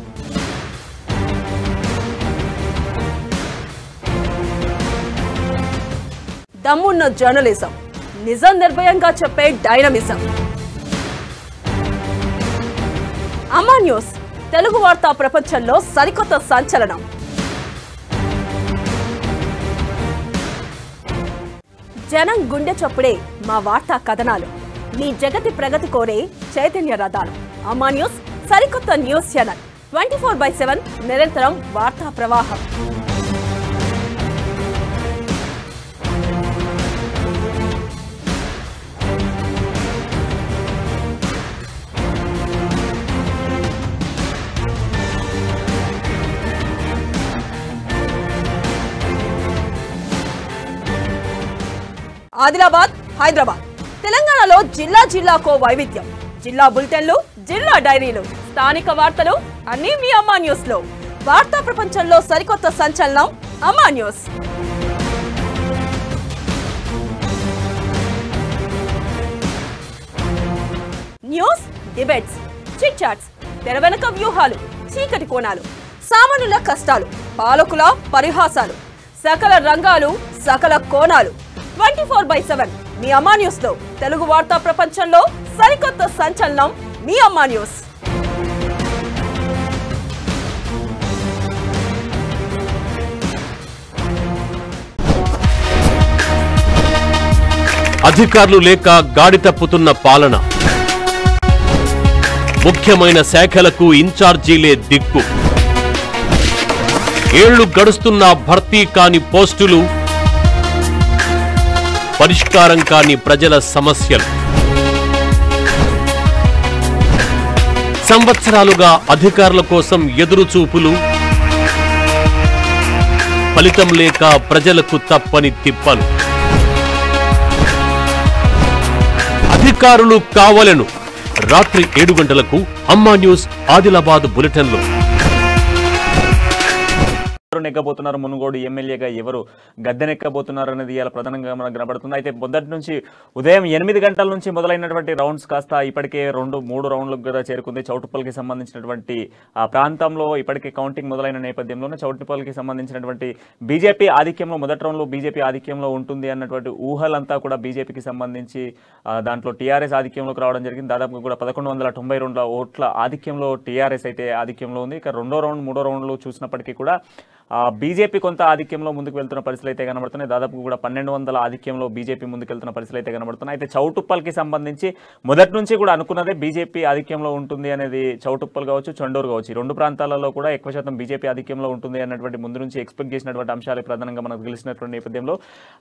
దమ్మున్న జర్నలిజం, నిజం నిర్భయంగా చెప్పే డైనమిజం. అమ్మా న్యూస్ తెలుగు వార్తా ప్రపంచంలో సరికొత్త సంచలనం. జనం గుండె చప్పుడే మా వార్తా కథనాలు, మీ జగతి ప్రగతి కోరే చైతన్య రథాలు. అమ్మా న్యూస్ సరికొత్త న్యూస్ ఛానల్. 24/7 నిరంతరం వార్తా ప్రవాహం. ఆదిలాబాద్, హైదరాబాద్. తెలంగాణలో జిల్లాకో వైవిధ్యం. జిల్లా బులెటిన్లు, జిల్లా డైరీలు, స్థానిక వార్తలు అన్నీ మీ అమ్మా న్యూస్ లో. వార్తా ప్రపంచంలో సరికొత్త సంచలనం అమ్మా news. News, debates, chit charts, తెర వెనుక వ్యూహాలు, చీకటి కోణాలు, సామాన్యుల కష్టాలు, పాలకుల పరిహాసాలు, సకల రంగాలు, సకల కోణాలు. 24/7 మీ అమ్మా న్యూస్ లో. తెలుగు వార్తా ప్రపంచంలో సరికొత్త సంచలనం మీ అమ్మా న్యూస్. అధికారులు లేక గాడి తప్పుతున్న పాలన, ముఖ్యమైన శాఖలకు ఇన్ఛార్జీలే దిక్కు, ఏళ్లు గడుస్తున్న భర్తీ కాని పోస్టులు, పరిష్కారం కాని ప్రజల సమస్యలు. సంవత్సరాలుగా అధికారుల కోసం ఎదురుచూపులు, ఫలితం లేక ప్రజలకు తప్పని తిప్పలు. అధికారులు కావాలను రాత్రి 7 గంటలకు అమ్మా న్యూస్ ఆదిలాబాద్ బులెటిన్లో. నెగ్గబోతున్నారు, మునుగోడు ఎమ్మెల్యేగా ఎవరు గద్దెనెక్కబోతున్నారు అనేది ఇలా ప్రధానంగా మనకు కనబడుతుంది. అయితే మొదటి నుంచి ఉదయం 8 గంటల నుంచి మొదలైనటువంటి రౌండ్స్ కాస్త ఇప్పటికే 2-3 రౌండ్లకు కూడా చేరుకుంది. చౌటుప్పల్కి సంబంధించినటువంటి ఆ ప్రాంతంలో ఇప్పటికే కౌంటింగ్ మొదలైన నేపథ్యంలోనే చౌటుప్పల్కి సంబంధించినటువంటి బీజేపీ ఆధిక్యంలో మొదటి రౌండ్లో బీజేపీ ఆధిక్యంలో ఉంటుంది అన్నటువంటి ఊహలంతా కూడా బీజేపీకి సంబంధించి దాంట్లో టీఆర్ఎస్ ఆధిక్యంలోకి రావడం జరిగింది. దాదాపు కూడా 1192 ఓట్ల ఆధిక్యంలో టీఆర్ఎస్ అయితే ఆధిక్యంలో ఉంది. ఇక రెండో రౌండ్ మూడో రౌండ్లు చూసినప్పటికీ కూడా బీజేపీ కొంత ఆధిక్యంలో ముందుకు వెళ్తున్న పరిస్థితులు అయితే కనబడుతున్నాయి. దాదాపు కూడా 1200 ఆధిక్యంలో బీజేపీ ముందుకు వెళ్తున్న పరిస్థితులు అయితే కనబడుతున్నాయి. అయితే చౌటుప్పల్కి సంబంధించి మొదటి నుంచి కూడా అనుకున్నదే బీజేపీ ఆధిక్యంలో ఉంటుంది అనేది. చౌటుప్పల్ కావచ్చు, చండూరు కావచ్చు, ఈ రెండు ప్రాంతాలలో కూడా ఎక్కువ శాతం బీజేపీ ఆధిక్యంలో ఉంటుంది అన్నటువంటి ముందు నుంచి ఎక్స్పెక్ట్ చేసినటువంటి అంశాలు ప్రధానంగా మనకు తెలిసినటువంటి నేపథ్యంలో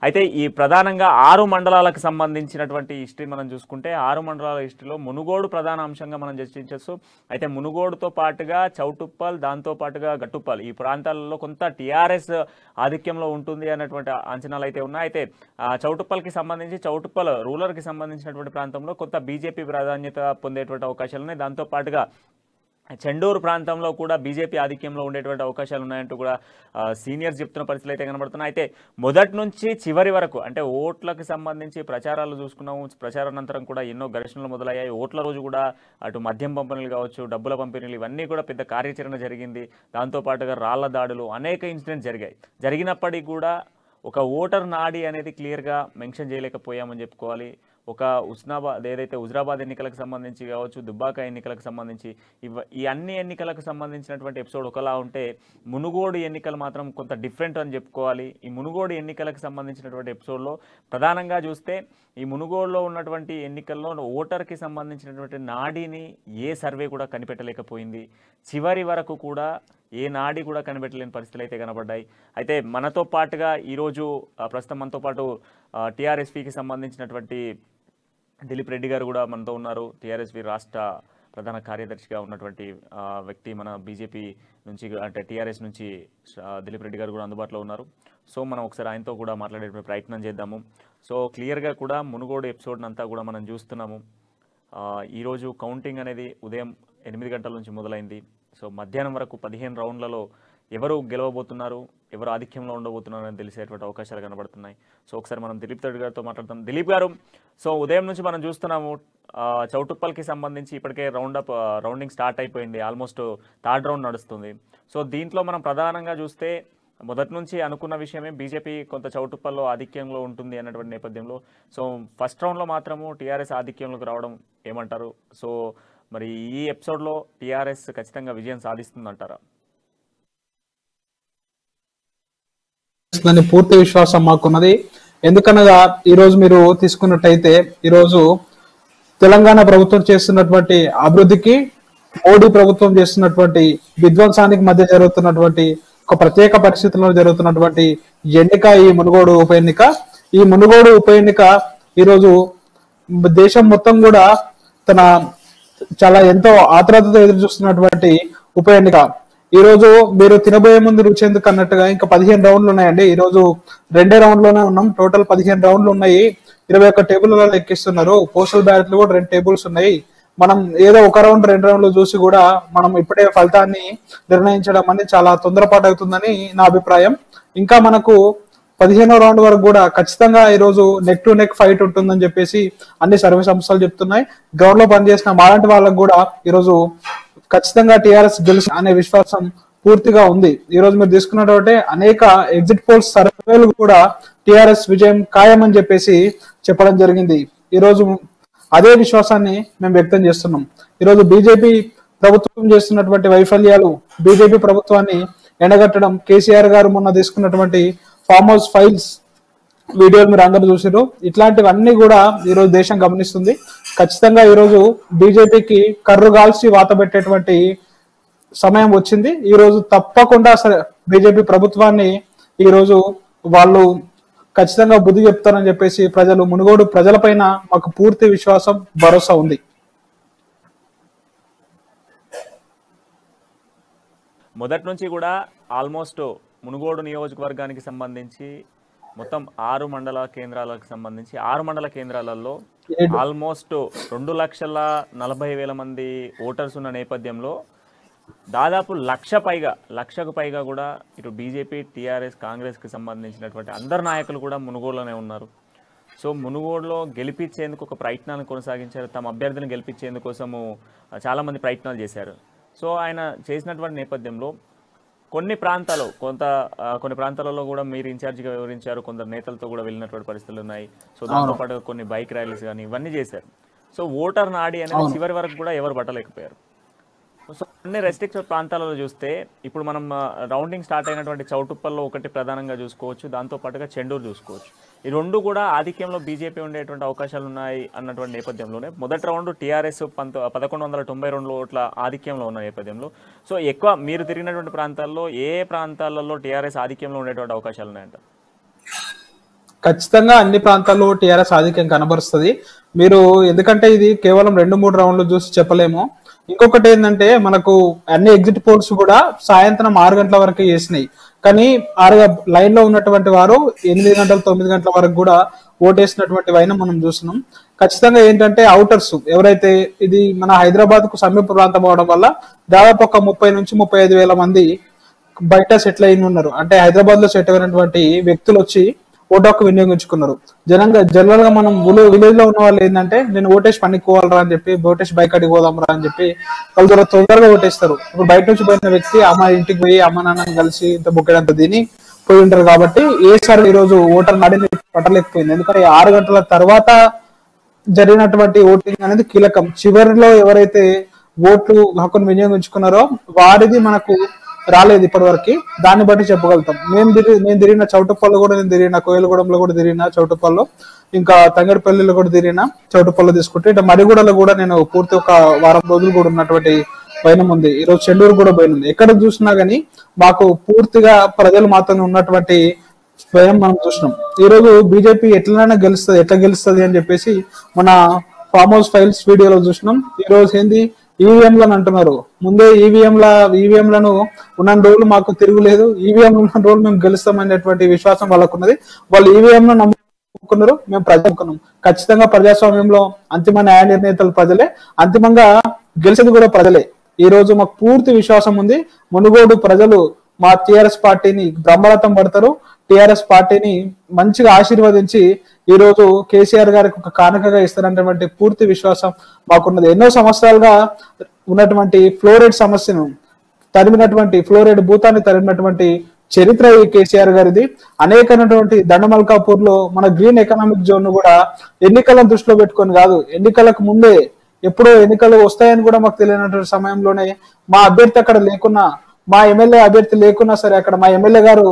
అయితే ఈ ప్రధానంగా 6 మండలాలకు సంబంధించినటువంటి హిస్టరీ మనం చూసుకుంటే 6 మండలాల హిస్టరీలో మునుగోడు ప్రధాన అంశంగా మనం చర్చించవచ్చు. అయితే మునుగోడుతో పాటుగా చౌటుప్పల్, దాంతో పాటుగా గట్టుప్పల్ ఈ ప్రాంతాలలో కొంత టీఆర్ఎస్ ఆధిక్యంలో ఉంటుంది అన్నటువంటి అంచనాలు అయితే ఉన్నాయి. అయితే చౌటుప్పల్కి సంబంధించి చౌటుప్పల్ రూరల్కి సంబంధించినటువంటి ప్రాంతంలో కొంత బీజేపీ ప్రాధాన్యత పొందేటువంటి అవకాశాలు ఉన్నాయి. దాంతో పాటుగా చెండూరు ప్రాంతంలో కూడా బీజేపీ ఆధిక్యంలో ఉండేటువంటి అవకాశాలు ఉన్నాయంటూ కూడా సీనియర్స్ చెప్తున్న పరిస్థితులు అయితే కనబడుతున్నాయి. అయితే మొదటి నుంచి చివరి వరకు అంటే ఓట్లకు సంబంధించి ప్రచారాలు చూసుకున్నాము. ప్రచారానంతరం కూడా ఎన్నో ఘర్షణలు మొదలయ్యాయి. ఓట్ల రోజు కూడా అటు మద్యం పంపిణీలు కావచ్చు, డబ్బుల పంపిణీలు ఇవన్నీ కూడా పెద్ద కార్యాచరణ జరిగింది. దాంతోపాటుగా రాళ్ల దాడులు అనేక ఇన్సిడెంట్స్ జరిగినప్పటికీ కూడా ఒక ఓటర్ నాడి అనేది క్లియర్గా మెన్షన్ చేయలేకపోయామని చెప్పుకోవాలి. ఒక ఏదైతే హుజరాబాద్ ఎన్నికలకు సంబంధించి కావచ్చు, దుబ్బాక ఎన్నికలకు సంబంధించి ఈ అన్ని ఎన్నికలకు సంబంధించినటువంటి ఎపిసోడ్ ఒకలా ఉంటే మునుగోడు ఎన్నికలు మాత్రం కొంత డిఫరెంట్ అని చెప్పుకోవాలి. ఈ మునుగోడు ఎన్నికలకు సంబంధించినటువంటి ఎపిసోడ్లో ప్రధానంగా చూస్తే ఈ మునుగోడులో ఉన్నటువంటి ఎన్నికల్లో ఓటర్కి సంబంధించినటువంటి నాడిని ఏ సర్వే కూడా కనిపెట్టలేకపోయింది. చివరి వరకు కూడా ఏ నాడి కూడా కనిపెట్టలేని పరిస్థితులు అయితే కనబడ్డాయి. అయితే మనతో పాటుగా ఈరోజు ప్రస్తుతం మనతో పాటు టీఆర్ఎస్పీకి సంబంధించినటువంటి దిలీప్ రెడ్డి గారు కూడా మనతో ఉన్నారు. టీఆర్ఎస్పీ రాష్ట్ర ప్రధాన కార్యదర్శిగా ఉన్నటువంటి వ్యక్తి మన బీజేపీ నుంచి అంటే టీఆర్ఎస్ నుంచి దిలీప్ రెడ్డి గారు కూడా అందుబాటులో ఉన్నారు. సో మనం ఒకసారి ఆయనతో కూడా మాట్లాడే ప్రయత్నం చేద్దాము. సో క్లియర్గా కూడా మునుగోడు ఎపిసోడ్ని అంతా కూడా మనం చూస్తున్నాము. ఈరోజు కౌంటింగ్ అనేది ఉదయం 8 గంటల నుంచి మొదలైంది. సో మధ్యాహ్నం వరకు 15 రౌండ్లలో ఎవరు గెలవబోతున్నారు, ఎవరు ఆధిక్యంలో ఉండబోతున్నారు అని తెలిసేటువంటి అవకాశాలు కనబడుతున్నాయి. సో ఒకసారి మనం దిలీప్ రెడ్డి గారితో మాట్లాడతాం. దిలీప్ గారు, సో ఉదయం నుంచి మనం చూస్తున్నాము చౌటుప్పల్కి సంబంధించి ఇప్పటికే రౌండింగ్ స్టార్ట్ అయిపోయింది. ఆల్మోస్ట్ 3rd రౌండ్ నడుస్తుంది. సో దీంట్లో మనం ప్రధానంగా చూస్తే మొదటి నుంచి అనుకున్న విషయమే బీజేపీ కొంత చౌటుప్పల్లో ఆధిక్యంలో ఉంటుంది అన్నటువంటి నేపథ్యంలో సో ఫస్ట్ రౌండ్లో మాత్రము టీఆర్ఎస్ ఆధిక్యంలోకి రావడం ఏమంటారు? సో మరి ఈ ఎపిసోడ్లో టీఆర్ఎస్ ఖచ్చితంగా విజయం సాధిస్తుందంటారా? పూర్తి విశ్వాసం మాకున్నది. ఎందుకనగా ఈరోజు మీరు తీసుకున్నట్టయితే ఈరోజు తెలంగాణ ప్రభుత్వం చేస్తున్నటువంటి అభివృద్ధికి మోడీ ప్రభుత్వం చేస్తున్నటువంటి విధ్వంసానికి మధ్య జరుగుతున్నటువంటి ఒక ప్రత్యేక పరిస్థితుల్లో జరుగుతున్నటువంటి ఎన్నిక ఈ మునుగోడు ఉప ఎన్నిక. ఈ మునుగోడు ఉప ఎన్నిక ఈరోజు దేశం మొత్తం కూడా చాలా ఎంతో ఆత్రుతతో ఎదురు చూస్తున్నటువంటి ఉప ఎన్నిక. ఈ రోజు మీరు తినబోయే ముందు రుచి ఎందుకు అన్నట్టుగా ఇంకా 15 రౌండ్లు ఉన్నాయండి. ఈ రోజు 2 రౌండ్లోనే ఉన్నాం. టోటల్ 15 రౌండ్లు ఉన్నాయి. 21 టేబుల్లో లెక్కిస్తున్నారు. పోస్టల్ బ్యాలెట్లు కూడా 2 టేబుల్స్ ఉన్నాయి. మనం ఏదో 1 రౌండ్ 2 రౌండ్లు చూసి కూడా మనం ఇప్పుడే ఫలితాన్ని నిర్ణయించడం అనేది చాలా తొందరపాటు అవుతుందని నా అభిప్రాయం. ఇంకా మనకు 15వ రౌండ్ వరకు కూడా ఖచ్చితంగా ఈ రోజు నెక్ టు నెక్ ఫైట్ ఉంటుందని చెప్పేసి అన్ని సర్వే సంస్థలు చెప్తున్నాయి. గ్రౌండ్ లో పనిచేసిన మాలాంటి వాళ్ళకు కూడా ఈరోజు ఖచ్చితంగా టీఆర్ఎస్ గెలుసు అనే విశ్వాసం పూర్తిగా ఉంది. ఈ రోజు మీరు తీసుకున్నటువంటి అనేక ఎగ్జిట్ పోల్స్ సర్వేలు కూడా టీఆర్ఎస్ విజయం ఖాయమని చెప్పేసి చెప్పడం జరిగింది. ఈ రోజు అదే విశ్వాసాన్ని మేము వ్యక్తం చేస్తున్నాం. ఈరోజు బీజేపీ ప్రభుత్వం చేస్తున్నటువంటి వైఫల్యాలు, బీజేపీ ప్రభుత్వాన్ని ఎండగట్టడం, కేసీఆర్ గారు మొన్న తీసుకున్నటువంటి ఫామ్ హౌస్ ఫైల్స్ వీడియోలు మీరు అందరూ చూసారు. ఇట్లాంటివన్నీ కూడా ఈరోజు దేశం గమనిస్తుంది. ఖచ్చితంగా ఈరోజు బీజేపీకి కర్రు గాల్చి వాత పెట్టేటువంటి సమయం వచ్చింది. ఈ రోజు తప్పకుండా బీజేపీ ప్రభుత్వాన్ని ఈ రోజు వాళ్ళు ఖచ్చితంగా బుద్ధి చెప్తారని చెప్పేసి మునుగోడు ప్రజలపైన మాకు పూర్తి విశ్వాసం, భరోసా ఉంది. మొదటి నుంచి కూడా ఆల్మోస్ట్ మునుగోడు నియోజకవర్గానికి సంబంధించి మొత్తం 6 మండల కేంద్రాలకు సంబంధించి 6 మండల కేంద్రాలలో ఆల్మోస్ట్ 2,40,000 మంది ఓటర్స్ ఉన్న నేపథ్యంలో దాదాపు లక్షకు పైగా కూడా ఇటు బీజేపీ, టీఆర్ఎస్, కాంగ్రెస్కి సంబంధించినటువంటి అందరు నాయకులు కూడా మునుగోడులోనే ఉన్నారు. సో మునుగోడులో గెలిపించేందుకు ఒక ప్రయత్నాన్ని కొనసాగించారు. తమ అభ్యర్థిని గెలిపించేందుకోసము చాలామంది ప్రయత్నాలు చేశారు. సో ఆయన చేసినటువంటి నేపథ్యంలో కొన్ని ప్రాంతాలలో కూడా మీరు ఇన్ఛార్జిగా వివరించారు. కొందరు నేతలతో కూడా వెళ్ళినటువంటి పరిస్థితులు ఉన్నాయి. సో దాంతోపాటు కొన్ని బైక్ ర్యాలీస్ కానీ ఇవన్నీ చేశారు. సో ఓటర్ నాడి అనేది చివరి వరకు కూడా ఎవరు పట్టలేకపోయారు. సో అన్ని రెస్ట్రిక్టెడ్ ప్రాంతాలలో చూస్తే ఇప్పుడు మనం రౌండింగ్ స్టార్ట్ అయినటువంటి చౌటుప్పల్లో ఒకటి ప్రధానంగా చూసుకోవచ్చు. దాంతోపాటుగా చెండూరు చూసుకోవచ్చు. ఈ రెండు కూడా ఆధిక్యంలో బీజేపీ ఉండేటువంటి అవకాశాలు ఉన్నాయి అన్నటువంటి నేపథ్యంలోనే మొదటి రౌండ్ టీఆర్ఎస్ 1192 ఓట్ల ఆధిక్యంలో ఉన్న నేపథ్యంలో సో ఎక్కువ మీరు తిరిగినటువంటి ప్రాంతాల్లో ఏ ప్రాంతాలలో టీఆర్ఎస్ ఆధిక్యంలో ఉండేటువంటి అవకాశాలు ఉన్నాయంట? ఖచ్చితంగా అన్ని ప్రాంతాల్లో టీఆర్ఎస్ ఆధిక్యం కనబరుస్తుంది. మీరు ఎందుకంటే ఇది కేవలం 2-3 రౌండ్లు చూసి చెప్పలేము. ఇంకొకటి ఏంటంటే మనకు అన్ని ఎగ్జిట్ పోల్స్ కూడా సాయంత్రం 6 గంటల వరకు చేసినాయి. కానీ లైన్ లో ఉన్నటువంటి వారు 8 గంటల 9 గంటల వరకు కూడా ఓటేసినటువంటి వైన మనం చూస్తున్నాం. ఖచ్చితంగా ఏంటంటే అవుటర్స్ ఎవరైతే ఇది మన హైదరాబాద్ కు సమీప ప్రాంతం అవడం వల్ల దాదాపు ఒక 30 నుంచి 35 వేల మంది బయట సెటిల్ అయిన ఉన్నారు. అంటే హైదరాబాద్ లో సెటిల్ అయినటువంటి వ్యక్తులు వచ్చి ఓటు హక్కు వినియోగించుకున్నారు. జనరల్ గా మనం విలేజ్ లో ఉన్న వాళ్ళు ఏంటంటే నేను ఓటేసి పనికి పోవాలరా అని చెప్పి ఓటేసి బైక్ అడిగి పోదాంరా అని చెప్పి వాళ్ళు తొందరగా ఓటేస్తారు. ఇప్పుడు బయట నుంచి పోయిన వ్యక్తి అమ్మ ఇంటికి పోయి అమ్మ నాన్నని కలిసి ఇంత బొక్కేడంత తిని పోయి ఉంటారు. కాబట్టి ఏసారి ఈ రోజు ఓటర్ నాడిని పట్టలేకపోయింది. ఎందుకంటే 6 గంటల తర్వాత జరిగినటువంటి ఓటింగ్ అనేది కీలకం. చివరిలో ఎవరైతే ఓట్లు హక్కును వినియోగించుకున్నారో వారిది మనకు రాలేదు ఇప్పటి వరకు. దాన్ని బట్టి చెప్పగలుగుతాం. నేను తిరిగిన చౌటుప్పల్లో కూడా నేను తిరిగిన, కోయిలగూడెంలో కూడా తిరిగిన చౌటుప్పల్లో, ఇంకా తంగడిపల్లిలో కూడా తిరిగిన చౌటుప్పల్లో తీసుకుంటే ఇట్లా మరిగూడలో కూడా నేను పూర్తి ఒక వారం రోజులు కూడా ఉన్నటువంటి పైన ఉంది. ఈరోజు చెండూరు కూడా పైన ఉంది. ఎక్కడ చూసినా గానీ మాకు పూర్తిగా ప్రజలు మాత్రమే ఉన్నటువంటి స్వయం మనం చూసినాం. ఈ రోజు బీజేపీ ఎట్లా గెలుస్తుంది అని చెప్పేసి మన ఫామ్ హౌస్ ఫైల్స్ వీడియోలో చూసినాం. ఈ రోజు ఏంది ఈవీఎంలను అంటున్నారు. ముందే ఈవీఎంలను ఉన్న రోజులు మాకు తిరుగులేదు, ఈవీఎంలు ఉన్న రోజులు మేము గెలుస్తామనేటువంటి విశ్వాసం వాళ్ళకు ఉన్నది. వాళ్ళు ఈవీఎంను నమ్ముకున్నారు, మేము ప్రజలుకున్నాం. ఖచ్చితంగా ప్రజాస్వామ్యంలో అంతిమ న్యాయ నిర్ణేతలు ప్రజలే, అంతిమంగా గెలిచేది కూడా ప్రజలే. ఈ రోజు మాకు పూర్తి విశ్వాసం ఉంది. మునుగోడు ప్రజలు మా టీఆర్ఎస్ పార్టీని బ్రహ్మరథం పడతారు. టీఆర్ఎస్ పార్టీని మంచిగా ఆశీర్వదించి ఈ రోజు కేసీఆర్ గారికి ఒక కానుకగా ఇస్తారన్నటువంటి పూర్తి విశ్వాసం మాకున్నది. ఎన్నో సంవత్సరాలుగా ఉన్నటువంటి ఫ్లోరైడ్ సమస్యను తరిమినటువంటి, ఫ్లోరైడ్ భూతాన్ని తరిమినటువంటి చరిత్ర ఈ కేసీఆర్ గారిది. అనేకమైనటువంటి దండమల్కాపూర్ లో మన గ్రీన్ ఎకనామిక్ జోన్ కూడా ఎన్నికలను దృష్టిలో పెట్టుకొని కాదు, ఎన్నికలకు ముందే ఎప్పుడో ఎన్నికలు వస్తాయని కూడా మాకు తెలియనటువంటి సమయంలోనే మా అభ్యర్థి అక్కడ లేకున్నా, మా ఎమ్మెల్యే అభ్యర్థి లేకున్నా సరే, అక్కడ మా ఎమ్మెల్యే గారు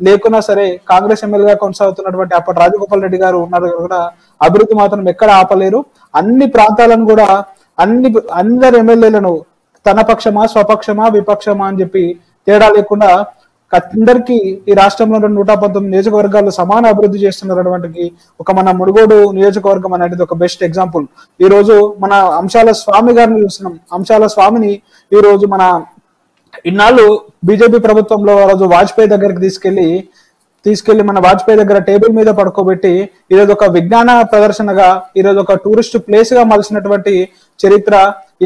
లేకున్నా సరే, కాంగ్రెస్ ఎమ్మెల్యేగా కొనసాగుతున్నటువంటి అప్పటి రాజగోపాల్ రెడ్డి గారు ఉన్నారు కూడా అభివృద్ధి మాత్రం ఎక్కడ ఆపలేరు. అన్ని ప్రాంతాలను కూడా అందరు ఎమ్మెల్యేలను తన పక్షమా స్వపక్షమా విపక్షమా అని చెప్పి తేడా లేకుండా అందరికీ ఈ రాష్ట్రంలో 119 నియోజకవర్గాల్లో సమాన అభివృద్ధి చేస్తున్నటువంటి ఒక మన మునుగోడు నియోజకవర్గం అనేది ఒక బెస్ట్ ఎగ్జాంపుల్. ఈ రోజు మన అంశాల స్వామి గారిని చూస్తున్నాం. అంశాల స్వామిని ఈ రోజు మన ఇన్నాళ్ళు బీజేపీ ప్రభుత్వంలో రోజు వాజ్పేయి దగ్గరికి తీసుకెళ్లి మన వాజ్పేయి దగ్గర టేబుల్ మీద పడుకోబెట్టి ఈరోజు ఒక విజ్ఞాన ప్రదర్శనగా, ఈరోజు ఒక టూరిస్ట్ ప్లేస్ గా మలిసినటువంటి చరిత్ర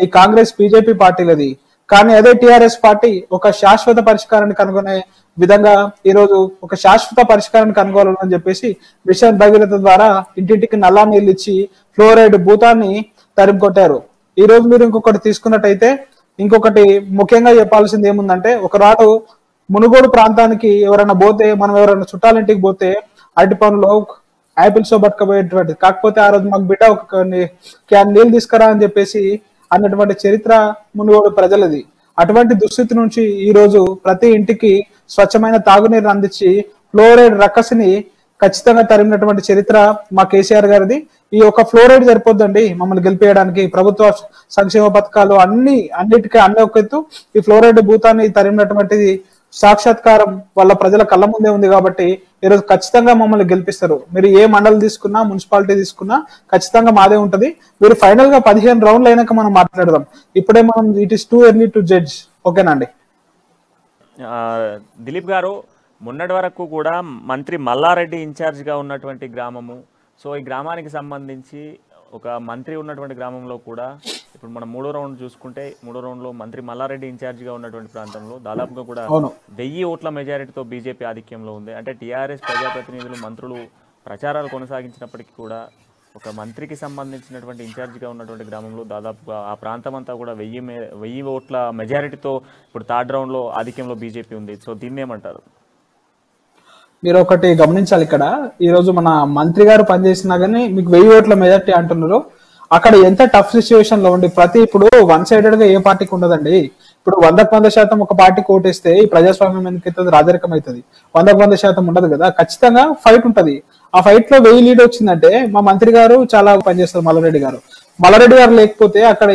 ఈ కాంగ్రెస్ బీజేపీ పార్టీలది. కానీ అదే టిఆర్ఎస్ పార్టీ ఒక శాశ్వత పరిష్కారాన్ని కనుగొనే విధంగా ఈ రోజు ఒక శాశ్వత పరిష్కారాన్ని కనుగొనాలని చెప్పేసి మిషన్ భగీరథ ద్వారా ఇంటింటికి నల్లా నీళ్ళు ఇచ్చి ఫ్లోరైడ్ భూతాన్ని తరిమికొట్టారు. ఈ రోజు మీరు ఇంకొకటి తీసుకున్నట్టయితే, ఇంకొకటి ముఖ్యంగా చెప్పాల్సింది ఏముందంటే, ఒకనాడు మునుగోడు ప్రాంతానికి ఎవరైనా పోతే, మనం ఎవరైనా చుట్టాలింటికి పోతే అరటి పనులు యాపిల్స్ పట్టుకపోయేటువంటి, కాకపోతే ఆ రోజు మాకు బిడ్డ ఒక క్యాన్ నీళ్ళు తీసుకురా అని చెప్పేసి అన్నటువంటి చరిత్ర మునుగోడు ప్రజలది. అటువంటి దుస్థితి నుంచి ఈ రోజు ప్రతి ఇంటికి స్వచ్ఛమైన తాగునీరు అందించి ఫ్లోరైడ్ రక్కసిని ఖచ్చితంగా తరిమినటువంటి చరిత్ర మా కేసీఆర్ గారిది. ఈ యొక్క ఫ్లోరైడ్ సరిపోద్దండి మమ్మల్ని గెలిపేయడానికి. ప్రభుత్వ సంక్షేమ పథకాలు అన్నిటికీ ఒక ఎత్తు, ఈ ఫ్లోరైడ్ భూతాన్ని తరిమినటువంటిది సాక్షాత్కారం వాళ్ళ ప్రజల కళ్ళ ముందే ఉంది. కాబట్టి ఈరోజు ఖచ్చితంగా మమ్మల్ని గెలిపిస్తారు. మీరు ఏ మండలి తీసుకున్నా, మున్సిపాలిటీ తీసుకున్నా ఖచ్చితంగా మాదే ఉంటది. మీరు ఫైనల్ గా 15 రౌండ్లు అయినాక మనం మాట్లాడదాం. ఇప్పుడే మనం it is too early to judge. ఓకేనండి. దిలీప్ గారు, మొన్నటి వరకు కూడా మంత్రి మల్లారెడ్డి ఇన్ఛార్జ్గా ఉన్నటువంటి గ్రామము, సో ఈ గ్రామానికి సంబంధించి ఒక మంత్రి ఉన్నటువంటి గ్రామంలో కూడా ఇప్పుడు మనం మూడో రౌండ్ చూసుకుంటే మూడో రౌండ్లో మంత్రి మల్లారెడ్డి ఇన్ఛార్జిగా ఉన్నటువంటి ప్రాంతంలో దాదాపుగా కూడా అవును 1000 ఓట్ల మెజారిటీతో బీజేపీ ఆధిక్యంలో ఉంది. అంటే టీఆర్ఎస్ ప్రజాప్రతినిధులు మంత్రులు ప్రచారాలు కొనసాగించినప్పటికీ కూడా ఒక మంత్రికి సంబంధించినటువంటి ఇన్ఛార్జిగా ఉన్నటువంటి గ్రామంలో దాదాపుగా ఆ ప్రాంతం అంతా కూడా 1000 ఓట్ల మెజారిటీతో ఇప్పుడు థర్డ్ రౌండ్లో ఆధిక్యంలో బీజేపీ ఉంది. సో దీన్ని ఏమంటారు? మీరు ఒకటి గమనించాలి, ఇక్కడ ఈ రోజు మన మంత్రి గారు పనిచేసినా గానీ మీకు 1000 ఓట్ల మెజార్టీ అంటున్నారు. అక్కడ ఎంత టఫ్ సిచ్యువేషన్ లో ఉండి ఇప్పుడు వన్ సైడెడ్ గా ఏ పార్టీకి ఉండదండి. ఇప్పుడు 100% ఒక పార్టీకి ఓటేస్తే ఈ ప్రజాస్వామ్యం ఎందుకైతుంది, రాజరికం అవుతుంది. 100% ఉండదు కదా, ఖచ్చితంగా ఫైట్ ఉంటది. ఆ ఫైట్ లో 1000 లీడ్ వచ్చిందంటే మా మంత్రి గారు చాలా పనిచేస్తారు. మల్లారెడ్డి గారు లేకపోతే అక్కడ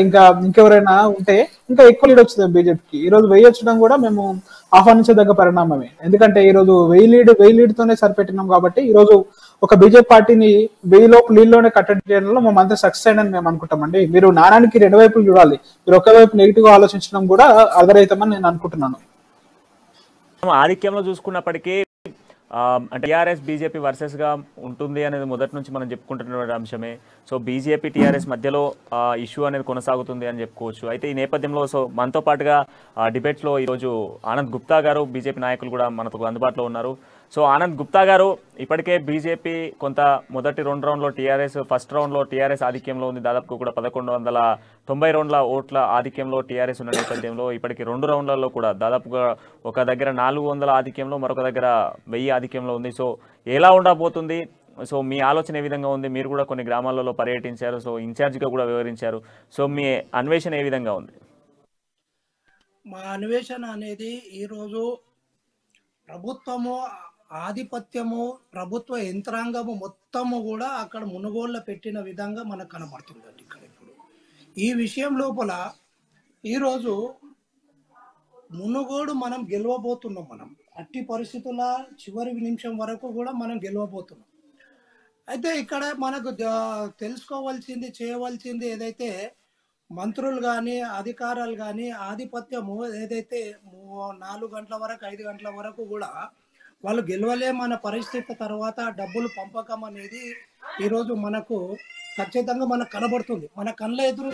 ఇంకెవరైనా ఉంటే ఇంకా ఎక్కువ లీడ్ వచ్చింది బీజేపీకి. ఈ రోజు 1000 వచ్చడం కూడా మేము ఆహ్వానించదగ్గ పరిణామమే. ఎందుకంటే ఈ రోజు 1000 లీడ్ తోనే సరిపెట్టినాం కాబట్టి ఈ రోజు ఒక బీజేపీ పార్టీని 1000 లీడ్లోనే కట్టడి చేయడంలో మా మంత్రి సక్సెస్ అయ్యని మేము అనుకుంటామండి. మీరు నాణానికి రెండు వైపులు చూడాలి. మీరు ఒక వైపు నెగిటివ్ గా ఆలోచించడం కూడా అదరైతామని నేను అనుకుంటున్నాను. ఆధిక్యంలో చూసుకున్నప్పటికీ టీఆర్ఎస్ బీజేపీ వర్సెస్గా ఉంటుంది అనేది మొదటి నుంచి మనం చెప్పుకుంటున్న అంశమే. సో బీజేపీ టీఆర్ఎస్ మధ్యలో ఇష్యూ అనేది కొనసాగుతుంది అని చెప్పుకోవచ్చు. అయితే ఈ నేపథ్యంలో సో మనతో పాటుగా డిబేట్స్లో ఈరోజు ఆనంద్ గుప్తా గారు, బీజేపీ నాయకులు కూడా మనకు అందుబాటులో ఉన్నారు. సో ఆనంద్ గుప్తా గారు, ఇప్పటికే బీజేపీ కొంత మొదటి 2 రౌండ్లో టీఆర్ఎస్, ఫస్ట్ రౌండ్లో టీఆర్ఎస్ ఆధిక్యంలో ఉంది. దాదాపు కూడా 1190 రౌండ్ల ఓట్ల ఆధిక్యంలో టీఆర్ఎస్ ఉన్న నేపథ్యంలో ఇప్పటికి 2 రౌండ్లలో కూడా దాదాపుగా ఒక దగ్గర 400 ఆధిక్యంలో, మరొక దగ్గర 1000 ఆధిక్యంలో ఉంది. సో ఎలా ఉండబోతుంది? సో మీ ఆలోచన ఏ విధంగా ఉంది? మీరు కూడా కొన్ని గ్రామాలలో పర్యటించారు, సో ఇన్ఛార్జిగా కూడా వివరించారు. సో మీ అన్వేషణ ఏ విధంగా ఉంది? మా అన్వేషణ అనేది ఈరోజు ప్రభుత్వము ఆధిపత్యము, ప్రభుత్వ యంత్రాంగము మొత్తము కూడా అక్కడ మునుగోళ్ళ పెట్టిన విధంగా మనకు కనబడుతుందండి. ఇక్కడ ఇప్పుడు ఈ విషయం లోపల ఈరోజు మునుగోడు మనం గెలవబోతున్నాం. మనం అట్టి పరిస్థితుల చివరి నిమిషం వరకు కూడా మనం గెలవబోతున్నాం. అయితే ఇక్కడ మనకు తెలుసుకోవాల్సింది, చేయవలసింది ఏదైతే మంత్రులు కానీ అధికారులు కానీ ఆధిపత్యము ఏదైతే 4 గంటల వరకు 5 గంటల వరకు కూడా వాళ్ళు గెలవలేమన్న పరిస్థితి తర్వాత డబ్బులు పంపకం అనేది ఈరోజు మనకు ఖచ్చితంగా మనకు కనబడుతుంది. మన కళ్ళ ఎదురు